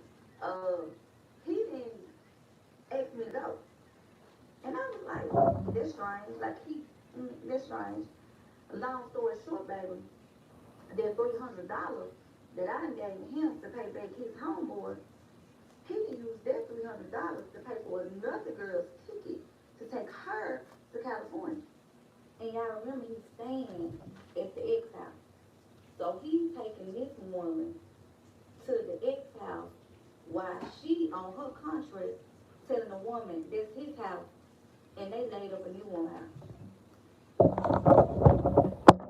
he didn't ask me to go. And I was like, that's strange. Like that's strange. Long story short, baby, that $300 that I done gave him to pay back his homeboy, he used that $300 to pay for another girl's ticket to take her to California. And y'all remember he's staying at the ex house. So he's taking this woman to the ex house while she on her contract telling the woman this his house and they laid up a new one house.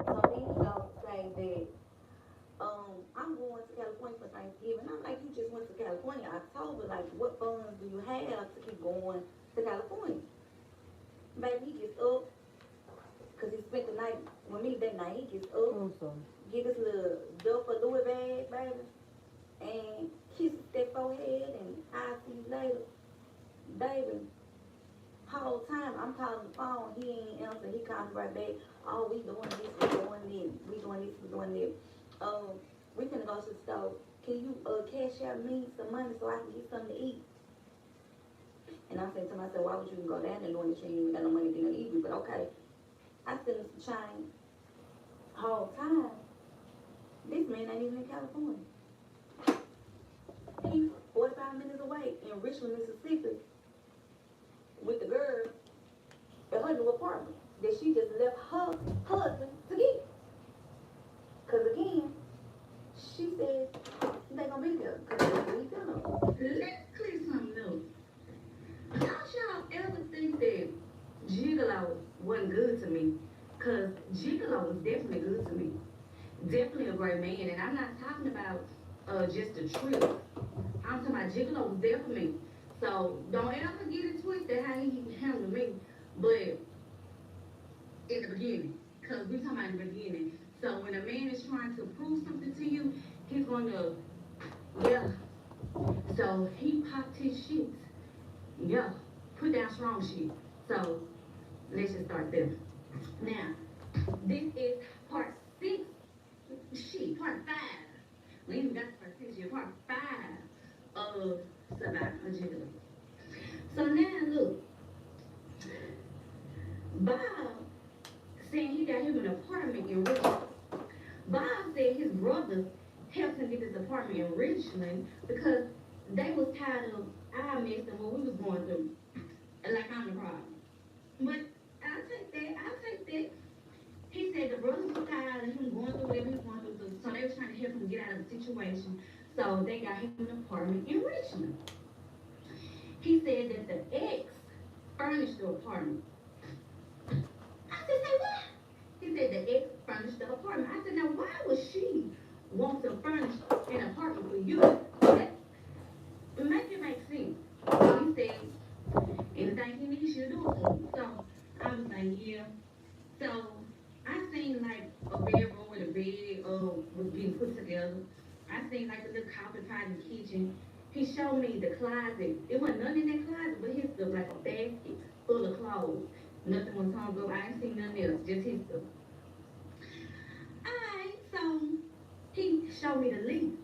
So then he goes say that I'm going to California for Thanksgiving. I'm like, you just went to California in October. Like, what funds do you have to keep going to California? Baby, he gets up, because he spent the night with me that night. He gets up, Awesome. get his little Duff or Louis bag, baby, and kisses that forehead, and I see you later. Baby, whole time I'm calling the phone, he ain't answer. He calling right back. Oh, we doing this, we doing this, we doing this, we doing that. We finna go to the store. Can you cash out me some money so I can get something to eat? And I said to myself, why would you even go down there knowing that you ain't even got no money to get eat? But okay, I sent him some change. Whole time, this man ain't even in California. He's 45 minutes away in Richmond, Mississippi, with the girl at her new apartment that she just left her husband to get. Cause again, she said they gonna be there. Cause that's what he done. Let's clear something up. Don't y'all ever think that Gigolo wasn't good to me? Cause Gigolo was definitely good to me. Definitely a great man. And I'm not talking about just a trip. I'm talking about Gigolo was there for me. So don't ever get it twisted how he handled me. But in the beginning, because we talking about in the beginning. So when a man is trying to prove something to you, he's going to, yeah. So he popped his shit. Yeah, put down strong shit. So let's just start there. Now, this is part 6. Part 5. We ain't even got to part 6 yet. Part 5 of Surviving a Gigolo. So now look, Bob saying he got him an apartment in Richmond. Bob said his brother helped him get this apartment in Richmond because they was tired of our mess and what we was going through. Like I'm the problem. But I'll take that. He said the brothers was tired of him going through whatever he was going through. So they was trying to help him get out of the situation. So they got him an apartment in Richmond. He said that the ex furnished the apartment. I said, say what? He said the ex furnished the apartment. I said, now why would she want to furnish an apartment for you? Make it make sense. So he said, anything he needs you to do it for him. So I was like, yeah. So I seen like a bedroom with a bed was being put together. I seen like a little carpet pot in the kitchen. He showed me the closet. It wasn't nothing in that closet, but his stuff, like a basket full of clothes. Nothing was hung up. I ain't seen nothing else, just his stuff. Alright, so he showed me the lease.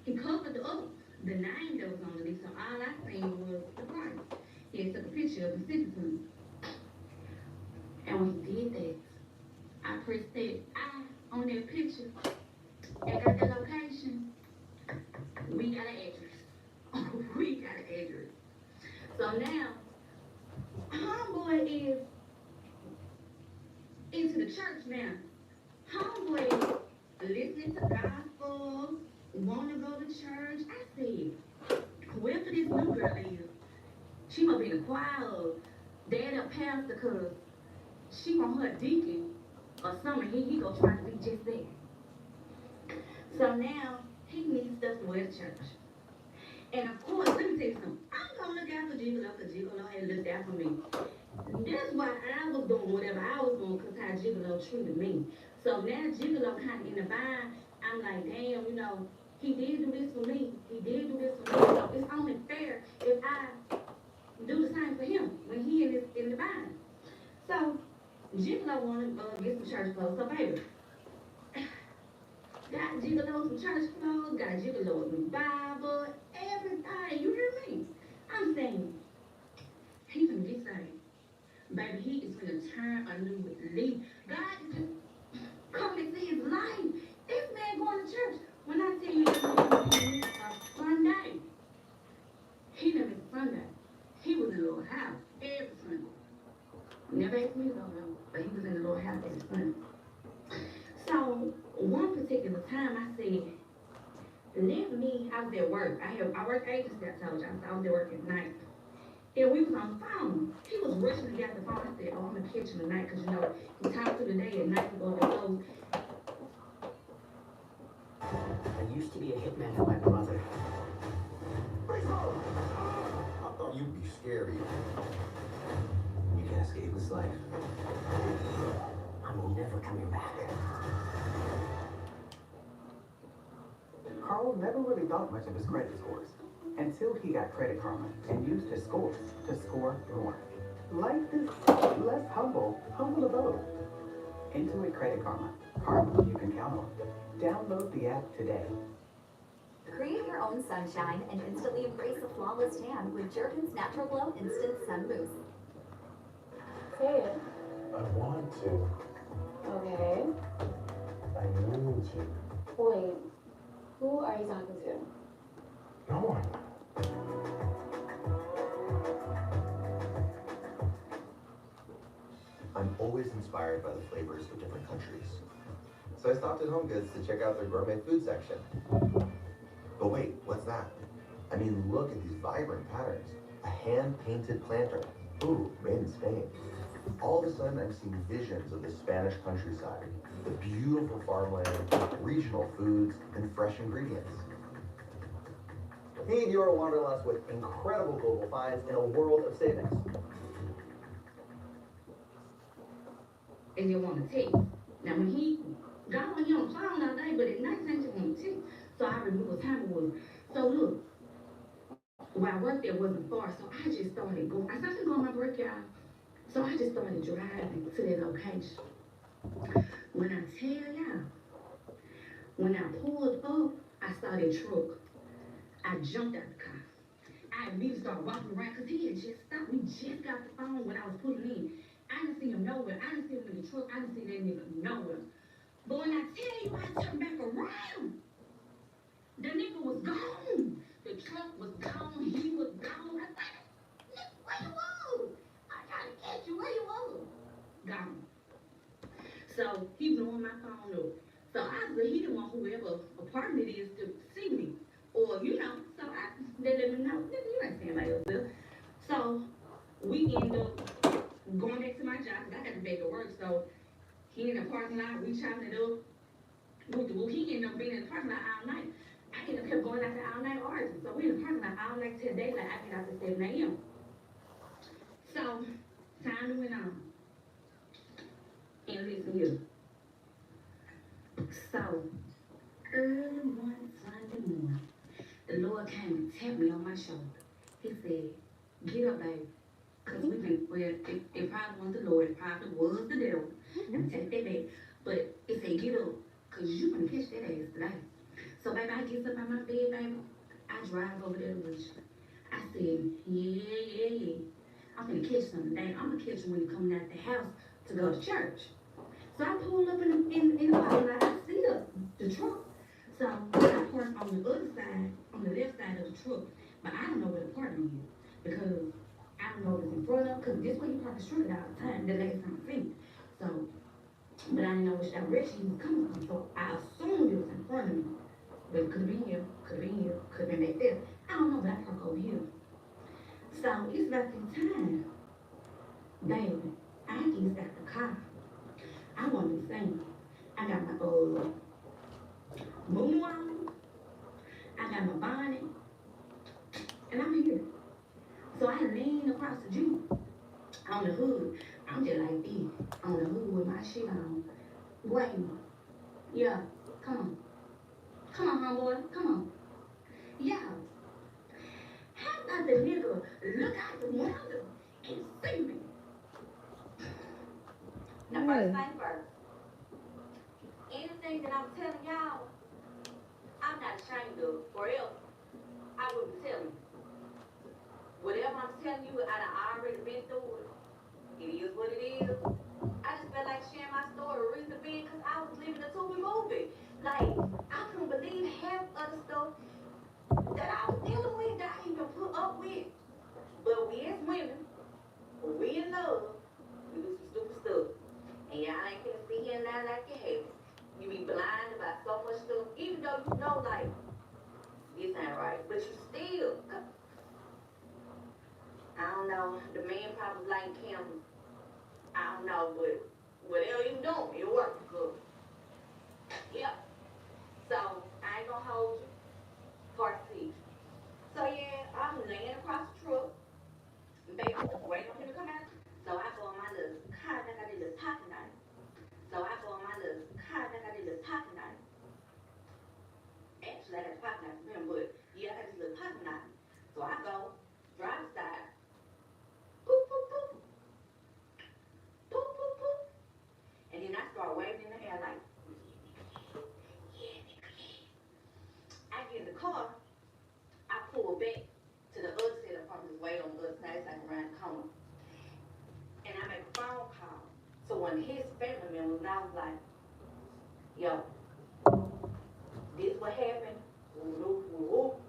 He covered up the name that was on the lease, so all I seen was the price. He had took a picture of it and sent it to me. And when he did that, I pressed that I on that picture and got the location. We got an address. We got an address. So now, homeboy is into the church now. Homeboy is listening to gospel, want to go to church. I said, whoever this new girl is, she must be in the choir or dad or pastor, because she want her deacon or something. He gonna try to be just that. So now, he needs stuff to wear to church. And of course, let me tell you something. I'm gonna look out for Gigolo because Gigolo had looked out for me. That's why I was doing whatever I was doing because how Gigolo treated me. So now Gigolo kind of in the bind. I'm like, damn, he did do this for me. He did do this for me. So it's only fair if I do the same for him when he in the bind. So Gigolo wanted to get some church clothes. So baby, got Gigolo some church clothes, got Gigolo a new Bible, everything. You hear me? I'm saying, he finna get saved. Baby, he is finna turn a new leaf. God is just coming into his life. This man going to church. When I tell you this man missed a Sunday, he didn't miss a Sunday. He was in a little house every Sunday. Never asked me to go though, but he was in the said, let me, I was at work. I work agency, I told y'all, so I was at work at night. And we was on the phone. He was rushing to get the phone. I said, oh, I'm gonna catch him tonight, because you know, he talked to the day at night, he go to close. I used to be a hitman for my brother. I thought you'd be scary. You can escape this life. I'm never coming back. Carl never really thought much of his credit scores until he got Credit Karma and used his scores to score more. Life is less humble abode. Intuit Credit Karma. Karma you can count on. Download the app today. Create your own sunshine and instantly embrace a flawless tan with Jergens Natural Glow Instant Sun Mousse. Say it. I want to. Okay. I need to. Wait. Who are you talking to? No one. I'm always inspired by the flavors of different countries. So I stopped at Home Goods to check out their gourmet food section. But wait, what's that? I mean, look at these vibrant patterns. A hand-painted planter. Ooh, made in Spain. All of a sudden, I'm seeing visions of the Spanish countryside, the beautiful farmland, regional foods, and fresh ingredients. Feed your wanderlust with incredible global finds in a world of savings. And you want to take. Now when he got on here on the phone all day, but at night he just want to take. So I remember what time it was. So look, where I worked there wasn't far, so I just started going. I started going my break, y'all. So I just started driving to that location. When I tell y'all, when I pulled up, I saw that truck. I jumped out the car. I immediately started walking around because he had just stopped. We just got the phone when I was pulling in. I didn't see him nowhere. I didn't see him in the truck. I didn't see that nigga nowhere. But when I tell you, I turned back around. The nigga was gone. The truck was gone. He was gone. I thought, nigga, where you was? I gotta catch you. Where you was? Gone. So he blowing my phone up. So obviously he didn't want whoever apartment it is to see me. Or, you know, so they let me know, nigga, you ain't staying by yourself. So we end up going back to my job because I got to back to work. So he in the parking lot, we chopping it up. He ended up being in the parking lot all night. I ended up kept going out there all night arguing. So we in the parking lot all night till daylight. I get out at 7 a.m. So time went on. And listen here. So early one Sunday morning, the Lord came and tapped me on my shoulder. He said, get up, baby. Because we've been, well, it probably wasn't the Lord, it probably was the devil. And take that back. But it said, get up, because you're going to catch that ass today. So, baby, I get up out my bed, baby. I drive over there with you. I said, yeah. I'm going to catch something today. I'm going to catch you when you're coming out the house to go to church. So I pulled up in the parking lot. I see the truck. So I parked on the other side, on the left side of the truck. But I don't know where the parking is. Because I don't know if it's in front of, because this way you park the truck all the time, the last time I seen it. So, but I didn't know which direction he was coming from. So I assumed it was in front of me. But it could have been here, could have been here, could have been back there. I don't know, but I park over here. So it's about that time. Baby, I just got the car. I want to sing. I got my moon on. I got my bonnet. And I'm here. So I lean across the Jeep on the hood. I'm just like this, on the hood with my shit on. Waiting. Yeah, come on. Come on, homeboy, come on. Yeah. How about the nigga look out the window and see me? Now, first thing first. Anything that I'm telling y'all, I'm not ashamed of, or else I wouldn't tell you. Whatever I'm telling you, I done already been through it. It is what it is. I just felt like sharing my story, reason being, because I was living a Tubi movie. Like, I couldn't believe half of the stuff that I was dealing with, that I even put up with. But we as women, when we in love, we do some stupid stuff. And y'all ain't gonna sit here and lie like you hate it. You be blinded by so much stuff, even though you know, like, this ain't right, but you still, I don't know, the man probably like him, I don't know, but whatever you doing, it works good. Yep. So, I ain't gonna hold you. Part C. So yeah, I'm laying across the truck, baby, waiting on him to come out. So I go on my little car, I got this little pocket knife. So I go on my little car, I got this little pocket knife. Actually, I got the pocket knife from him, but yeah, I got this little pocket knife. So I go, drive side, poop, poop, poop, poop, poop, poop. And then I start waving in the air like, yeah, nigga, yeah. I get in the car, I pull back to the other side of the apartment, just wait on the other side, it's like around the corner. And I make a phone call to one of his family members, and I was like, yo, this what happened, whoop, whoop, whoop.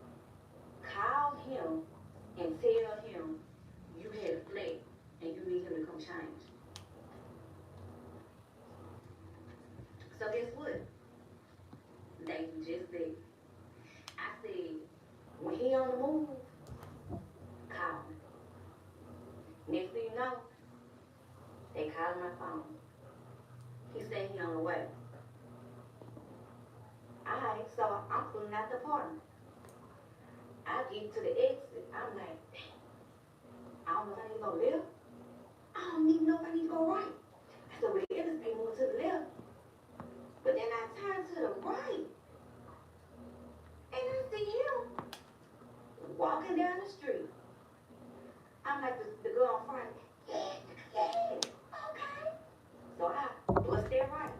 Call him and tell him you had a flat and you need him to come change. So guess what? They just said, I said, when he on the move, call me. Next thing you know, they called my phone. He said he on the way. Alright, so I'm pulling out the apartment. I get to the exit, I'm like, I don't know if I need to go left. I don't even know if I need to go right. I said, well, the interstate moving to the left. But then I turned to the right. And I see him walking down the street. I'm like the girl in front. Yeah, okay. So I bust that right.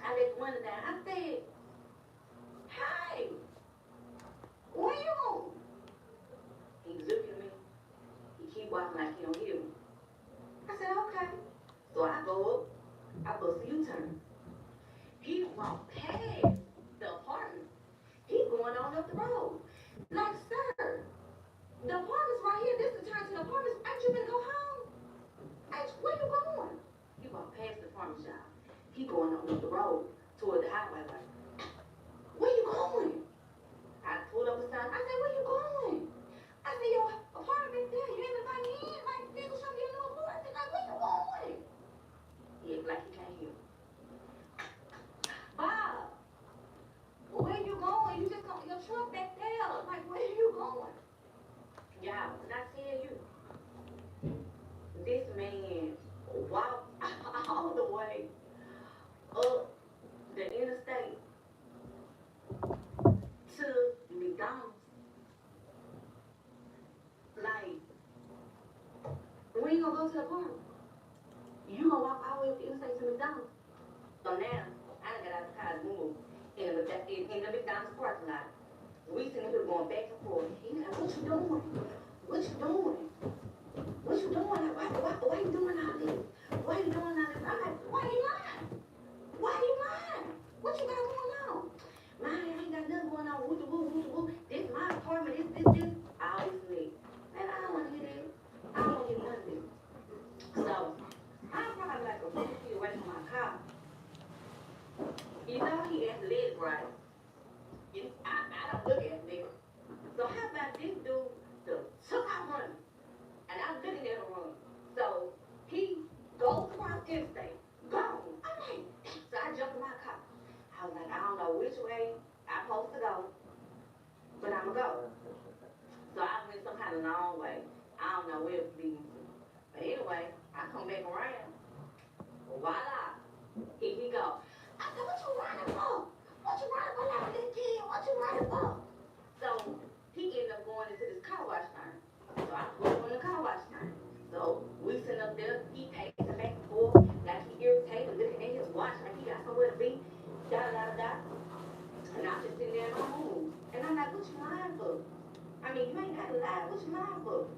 I let the window down. I said, hey, where you going? He's looking at me. He keep walking like he don't hear me. I said, okay. So I go up. I bust a U-turn. He walked past the apartment. He going on up the road. Like, sir, the apartment's right here. This is the turn to the apartment. Ain't you gonna go home? Where you going? He walked past the apartment shop. He going on up the road toward the highway. Like, where you going? I pulled up a sign. I said, where you going? I said, your apartment there. You ain't invite me in. Like, nigga, show me a new apartment. Like, where you going? He act like he can't hear. Bob, where you going? You just got your truck back there. Like, where you going? Yeah, when I tell you, this man walked all the way up the interstate to McDonald's. Like, we ain't gonna go to the park. You gonna walk all the way up the interstate to McDonald's. So now, I done got out of the car and moved in the McDonald's parking lot. We sitting here going back and forth. He like, what you doing? What you doing? What you doing? Like, why you doing all this? Why you doing all this? I'm like, why you lying? Why you lying? What you got going on? Man, I ain't got nothing going on. Woo, woo, woo, woo. This my apartment. This. All this nigga. Man, I don't want to hear that. I don't want to hear none of this. So, I'm probably like a 50 feet away from my car. You know he has leg right. I don't look at nigga. So how about this dude took out running? And I'm looking at him running. So he goes across interstate. Gone. I'm like, so I jumped in my car. I was like, I don't know which way I'm supposed to go, but I'ma go. So I went some kind of long way. I don't know where it's leading to. But anyway, I come back around. Voila. Here he go. I said, what you running for? What you running for like this kid? What you running for? So he ended up going into this car wash thing. So I put him in the car wash thing. So we sitting up there, he pacing back and forth, like he irritated, looking at his watch, like he got somewhere to be, da da da da. And I'm just sitting there in my room. And I'm like, what you lying for? I mean, you ain't gotta lie, what you lying for?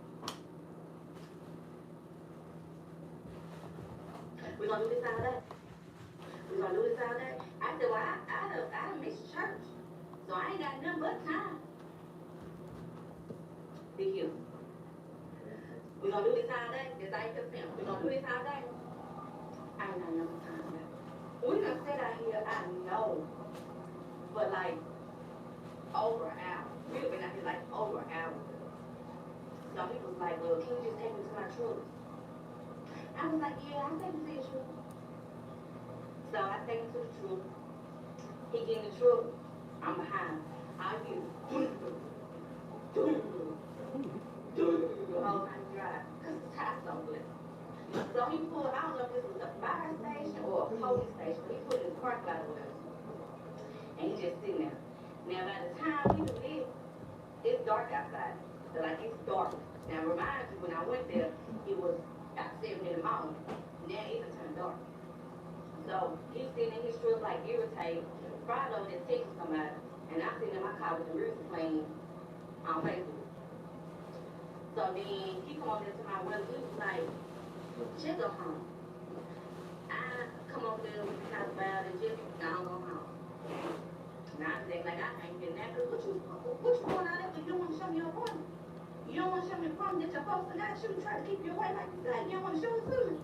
We gonna do this all day? We gonna do this all day? I said, well, I done missed church. So I ain't got nothing but time. Big you. We gonna do this all day? This ain't the film. We gonna do this all day? I ain't got nothing but time. We done sat out here I know. But like, over an hour. We have been out here like over an hour. So he was like, well, can you just take me to my truck? I was like, yeah, I'll take you to your truck. So I take him to the truck. He get in the truck. I'm behind. I hear the whole time he drive. Because the tires so good. So he pulled, I don't know if this was a fire station or a police station, but he put it in the parking lot or whatever. And he just sitting there. Now by the time we do this, it's dark outside. So like it's dark. Now remind you, when I went there, it was about 7 in the morning. Now it's turned dark. So he's sitting in his truck like irritated. Friday over there texting somebody. And I'm sitting in my car with the music playing on Facebook. So then he come over there to my brother, he was like, just go home. I come over there, we talk about it, just don't go home. Now I say, like, I can't get that, because what you going out there, but you don't want to show me your appointment? You don't want to show me the appointment that your poster got you, try to keep you away like you said, you don't want to show it to me.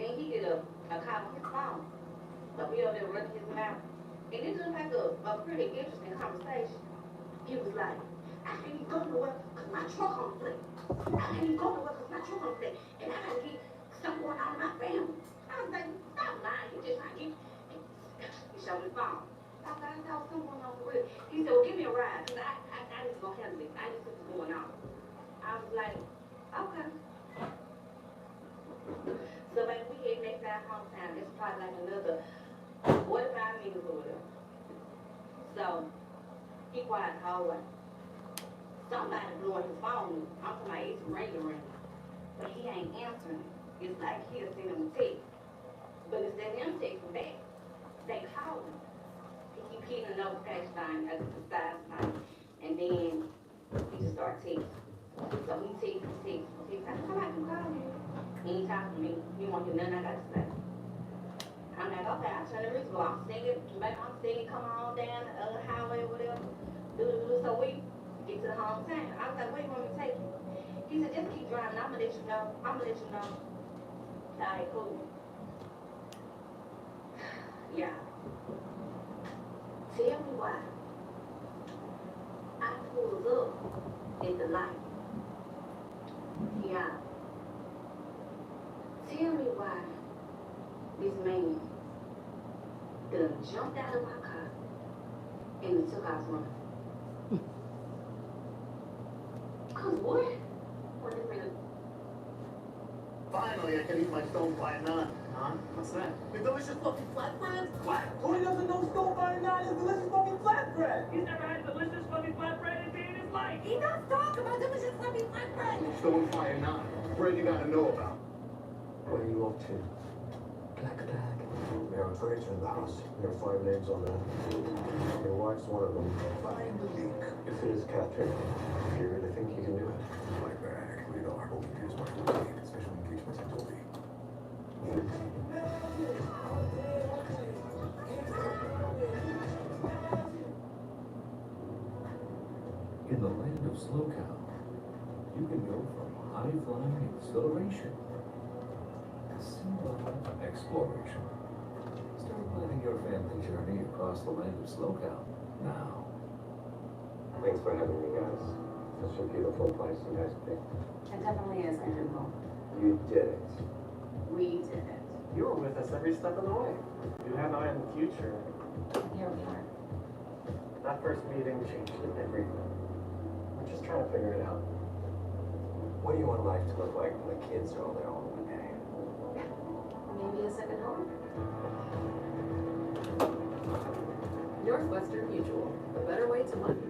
Then he get a call on his phone. So we over there running his mouth. And it was like a pretty interesting conversation. He was like, I can't even go nowhere because my truck on the plate. I can't even go nowhere because my truck on the plate. And I gotta get something going on in my family. I was like, stop lying. You just trying to get. He showed me the phone. I was like, I thought something going on for real. He said, well, give me a ride because I just gonna handle it. I just see what's going on. I was like, okay. So like we hit next time hometown. It's probably like another 45 minutes or whatever. So he quiet the whole way. Somebody blowing his phone. I'm talking about it's ringing. But he ain't answering it. It's like he'll send him a text. But instead of him texting back, they call him. He keep hitting the notification line at the side line. And then he just start texting. So he texts. Somebody can call you. He ain't talking to me. He won't hear nothing I got to say. I'm like, okay, I turn the music on. I'm singing, come on down the highway or whatever. So we get to the hometown. I was like, where you want me to take you? He said, just keep driving. I'm going to let you know. All right, cool. Yeah. Tell me why I pulled up at the light. Yeah. Tell me why this man done jumped out of my car and he took off running. Cause what? What is it? Finally, I can eat my stone fire naan. Naan? What's that? The delicious fluffy flatbread? What? Who doesn't know stone fire naan is delicious fluffy flatbread? He's never had delicious fluffy flatbread in his life. He does talk about delicious fluffy flatbread. Stone fire naan. Bread you gotta know about. What are you up to? Black bag. There are furniture in the house. There are 5 names on that. Your wife's one of them. Find the link. If it is Catherine, if you really think you can do it. Black bag. We know our whole computer's working with me, especially engagements I told you. In the land of slow cow, you can go from high-flying exhilaration to simple exploration. Start planning your family journey across the land of slow cow now. Thanks for having me, guys. Such a beautiful place you guys picked. It definitely is beautiful. You did it. We did it. You were with us every step of the way. You had an eye on the future. Here we are. That first meeting changed everything. We're just trying to figure it out. What do you want life to look like when the kids are all their own one day? Maybe a second home. Northwestern Mutual, the better way to money.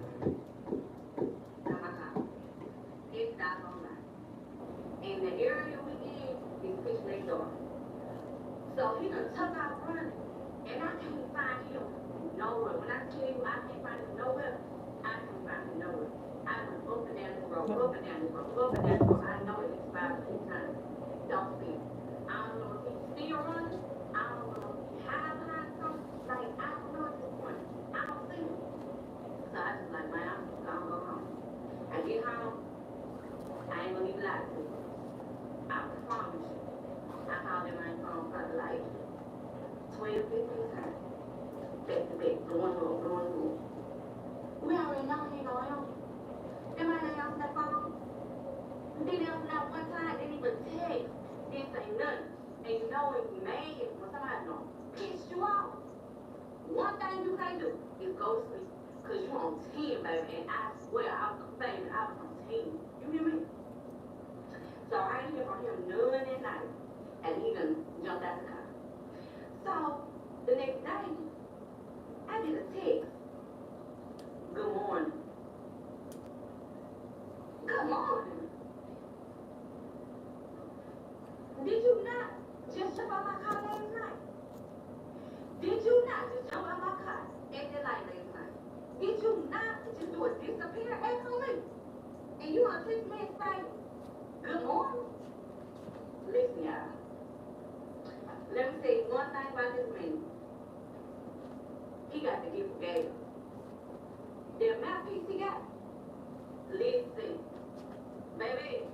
It's not online. And the area we in is pitch next door. So he done took out running. And I can't find him nowhere. When I tell you I can't find him nowhere, I can't find him nowhere. I went up and down this road, up and down this road, up and down this road. I know it is 5 or 6 times. Don't see him. I don't know if he's still running. I don't know if he's hiding behind something. Like, I don't know at this point. I don't see him. So I just like, man, I'm just gonna go home. I get home, I ain't gonna even lie to you. I promise you. I called him on the phone probably like 12, 15 go. We already know he ain't gonna answer. Then my name answer that phone. Didn't answer that one time, didn't even text, didn't say nothing. And you know when you mad, when somebody done pissed you off, one thing you can't do is go to sleep. Cause you on 10, baby, and I swear I was baby, I was on 10. You hear me? So I ain't hear from him none at night. And he done jumped out the car. So the next day, I did a text. Good morning. Good morning. Did you not just jump out my car last night? Did you not just jump out my car at the light last night? Did you not just do a disappear act on me? And you want to text me and say, good morning? Listen, y'all. Let me tell you one thing about this man. He got the gift of gab. The mouthpiece he got. Listen, baby.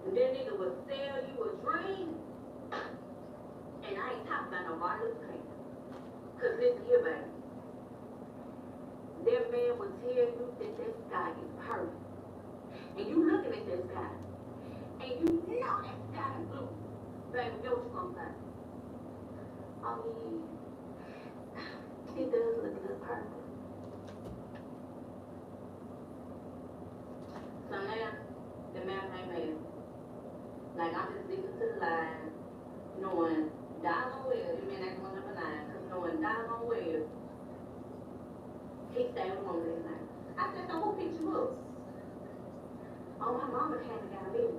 That nigga will sell you a dream. And I ain't talking about no Martin Luther King. Cause listen here, baby. That man will tell you that that sky is perfect. And you looking at that sky. And you know that sky is blue. Baby, know what you gonna say? Oh yeah. It does look a little perfect. So now, the math ain't mad. Like, I'm just listening to the line, knowing down well, you mean that's one number 9, because knowing down well, he stayed with mom last night. I said, so who picked you up? Oh, my mama came and got me.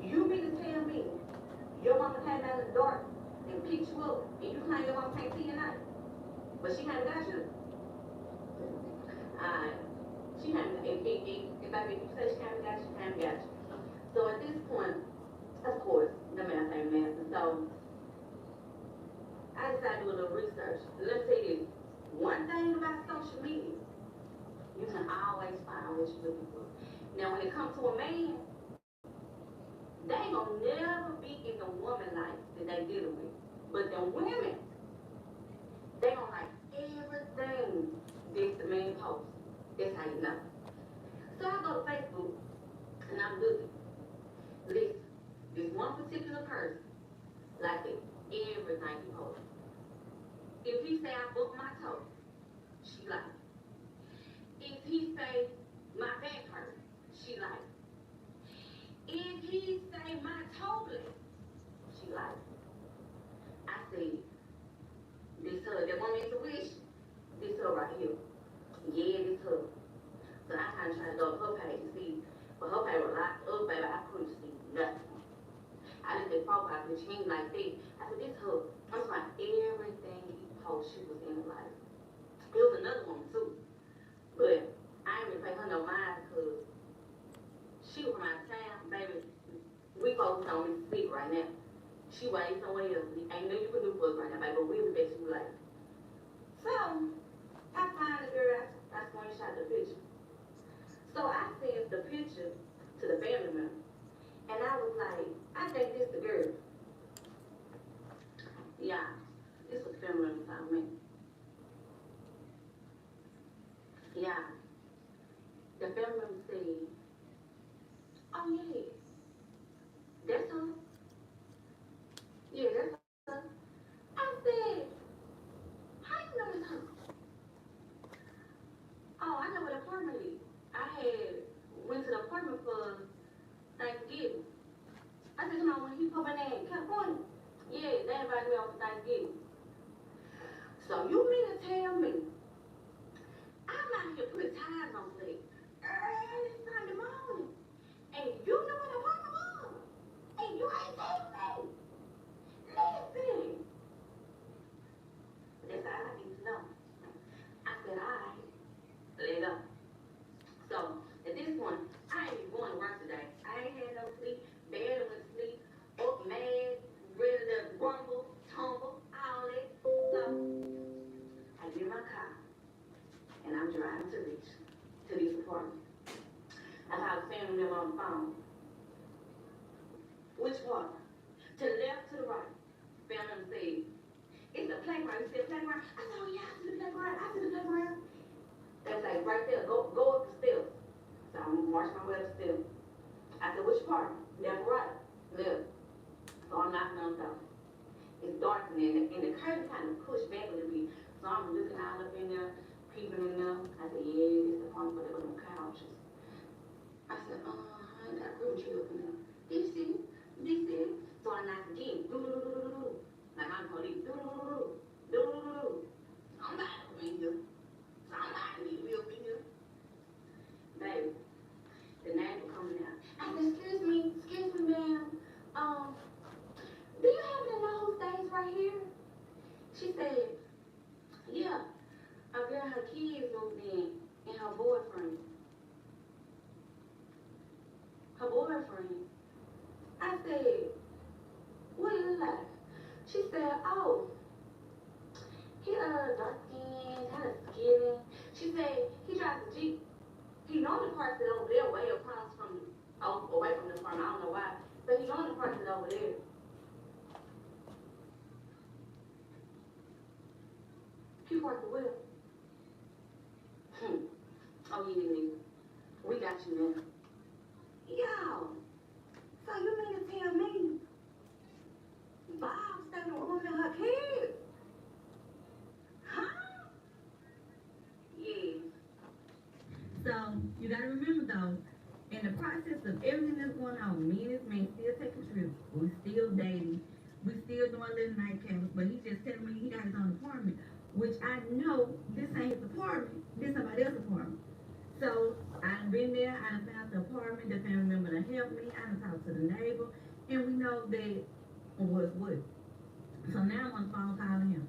You mean to tell me your mama came out in the dark and picked you up, and you claim your mama can't see you night? But she hadn't got you? She hadn't, if you say she hadn't got you, she hadn't got you. So at this point, of course, the math ain't math. And so I decided to do a little research. Let's say this. One thing about social media, you can always find what you're looking for. Now, when it comes to a man, they ain't gonna never be in the woman life that they dealing with. But the women, they gonna like everything this the man posts. That's how you know. So I go to Facebook and I'm looking. Listen, this one particular person, like everything he posts. If he say I booked my toe, she like it. If he say my back hurt, she like it. If he say my toe bled, she like it. I said, this her, that woman intuition, this her right here. Yeah, this her. So I kind of try to go to her page to see, but her page was locked up, baby. I couldn't see nothing. I looked at profile picture, she ain't like that. I said, this her. I'm talking everything he posts, she was in life. It was another woman too, but I ain't even pay her no mind because she was from out of town, baby. We focused on Mississippi right now. She way somewhere else. Ain't nothing you can do for us right now, baby, but we'll be back to you later. So, I find the girl, I screenshot the picture. So I sent the picture to the family member, and I was like, I think this the girl. Yeah, this was family member told me. Yeah, the family member said, oh yeah, that's her. Yeah, that's her. I said, how you know it's her? Oh, I know what apartment is. I had went to the apartment for Thanksgiving. I said, come on, when he put my name in California. Yeah, they invited me over for Thanksgiving. So you mean to tell me I'm out here putting ties on sleep early Sunday morning, and you know what the apartment was, and you ain't telling me? Listen, that's all I need to know. I said, all right, let go. So at this point, I ain't even going to work today. I ain't had no sleep, barely went to sleep, up mad, ready to rumble, tumble, all that. So I get in my car and I'm driving to this apartment. I called the family member on the phone. Which part? To the left, to the right. Family member said, It's a playground. You see a playground? I said, oh yeah, I see the playground. I see the playground. They was like, right there, go up the steps. So I'm marching my way up the steps. I said, which part? Left, right, left. So I'm knocking on the door. It's dark in there, and the curtain kind of pushed back a little bit. So I'm looking all up in there, peeping in there. I said, yeah, this is the point where they go to them couches. I said, I ain't got a Christmas tree up in there. Did you see it? Did you see it? So I knocked again. Do. Like I'm police. Do. Somebody up in here. Somebody need to be up in here. Baby, the neighbor coming out. I said, excuse me, ma'am. Do you happen to know who stays right here? She said, yeah. A girl, her kids moved in, and her boyfriend. Her boyfriend. I said, what do you look like? She said, oh, he dark skinned, kind of skinny. She said, he drives a Jeep. He normally parks it over there, way across from, away from the farm. I don't know why. But he normally parks it over there. He parked the wheel. Oh, yeah, nigga. We got you now. Yo, so you mean to tell me Bob stayed in the room with her kids? Huh? Yeah. So, you gotta remember though, in the process of everything that's going on, me and this man still taking trips, we still dating, we still doing little night camps, but he just telling me he got his own apartment, which I know this ain't his apartment, this somebody else's apartment. So, I done been there, I done found the apartment, the family member to help me, I done talked to the neighbor, and we know that what's what. So now I'm on the phone calling him.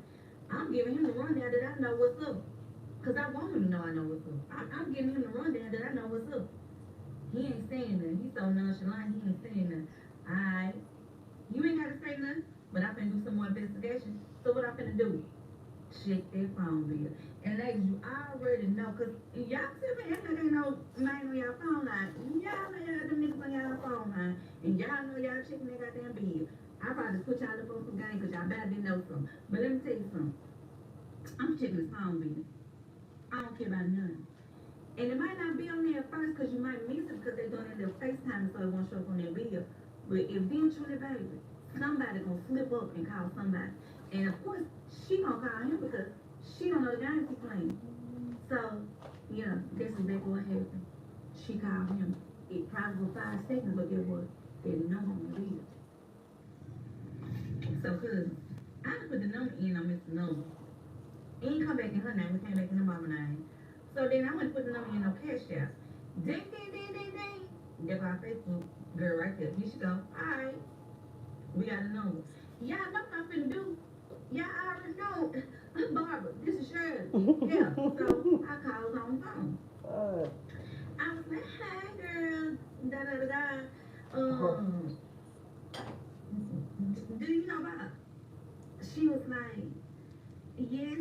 I'm giving him the rundown that I know what's up. Cause I want him to know I know what's up. I'm giving him the rundown that I know what's up. He ain't saying nothing. He's so nonchalant, he ain't saying nothing. Alright. You ain't gotta say nothing, but I'm finna do some more investigation. So what I'm finna do? Check their phone bill. And ladies, you already know, cause y'all still been acting like ain't no man on y'all phone line. Y'all know y'all got them niggas on y'all phone line. And y'all know y'all checking that goddamn bill. I probably put y'all up on some game cause y'all better didn't know something. But let me tell you something. I'm checking his phone bill. I don't care about none. And it might not be on there at first because you might miss it because they're doing it their FaceTime so it won't show up on their bill. But eventually, baby, somebody gonna slip up and call somebody. And of course, she gonna call him because she don't know the games he playing. So, yeah, that's exactly what happened. She called him. It probably was 5 seconds, but guess what? They didn't know on the bill. So, cause I put the number in on Mr. Number. It ain't come back in her name, it came back in her mama name. So then I went to put the number in no cash out. Ding. That's our Facebook girl right there. Here she go. Alright. We got a number. Y'all know what I'm finna do. Y'all already know. I'm Barbara. This is Shirley. Yeah. So I called on the phone. I was like, hi girl. Do you know Bob? She was like, yes,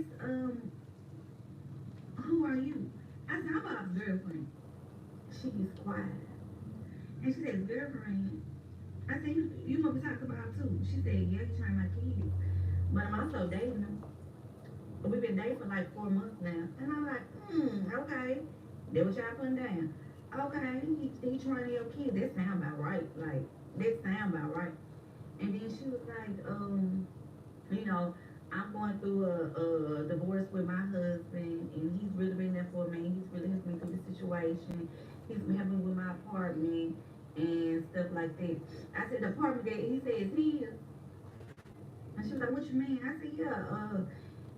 who are you? I said, I'm Bob's girlfriend. She gets quiet. And she says, girlfriend. I said, you must be talking about too. She said, yeah, you trying my kids. But I'm also dating them. We've been dating for like 4 months now. And I'm like, okay. That what y'all putting down. Okay, he trying your kids. That sound about right. Like, that sound about right. And then she was like, you know, I'm going through a divorce with my husband, and he's really been there for me. He's really helped me through the situation. He's helping with my apartment and stuff like that. I said, the apartment that he said is his. And she was like, what you mean? I said, yeah,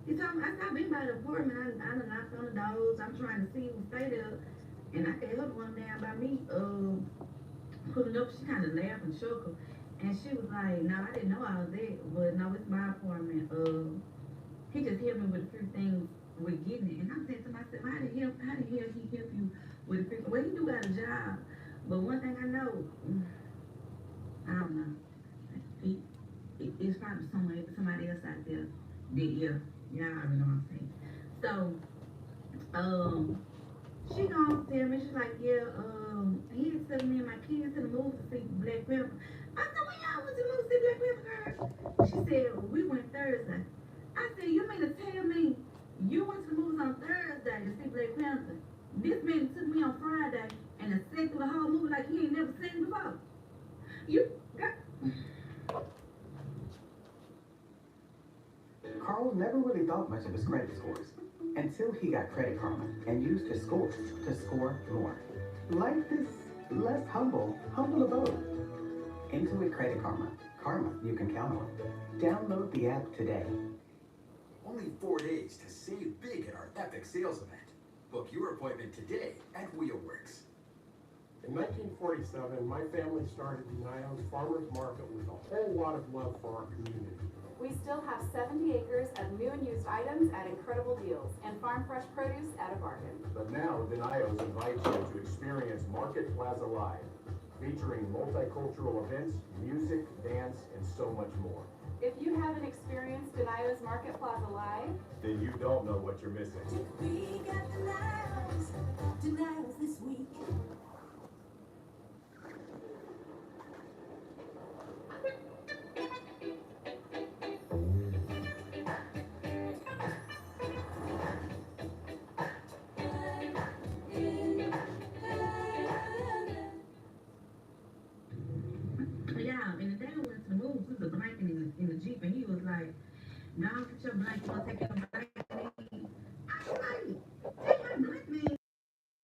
he told me, I said, I've been by the apartment. I done knocked on the doors. I'm trying to see who stay there. And I gave her the one down by me, pulling up. She kind of laughed and shook her. And she was like, no, I didn't know all that, but no, it's my apartment. He just helped me with a few things with getting it. And I'm saying to myself, how the hell he help you with a few? Well, he do got a job, but one thing I know, I don't know. It's probably somebody else out there that, yeah, y'all already know what I'm saying. So, she gonna tell me, she's like, yeah, he had took me and my kids to the movie to see Black Panther. I said, when y'all went to the movie to see Black Panther, girl? She said, we went Thursday. I said, you mean to tell me you went to the movies on Thursday to see Black Panther? This man took me on Friday and sat through the whole movie like he ain't never seen it before. You got. Carl never really thought much of his credit scores until he got Credit Karma and used his scores to score more. Life is less humble abode. Intuit Credit Karma. Karma you can count on. Download the app today. Only 4 days to save big at our epic sales event. Book your appointment today at Wheelworks. In 1947, my family started Denio's Farmers Market with a whole lot of love for our community. We still have 70 acres of new and used items at incredible deals and farm fresh produce at a bargain. But now, Denio's invites you to experience Market Plaza Live, featuring multicultural events, music, dance, and so much more. If you haven't experienced Denio's Market Plaza Live, Then you don't know what you're missing. We got Denio's this week. Yeah, and the day I went to the movies, we was blanking in the Jeep, and he was like, "Now get your blanket, you want to take your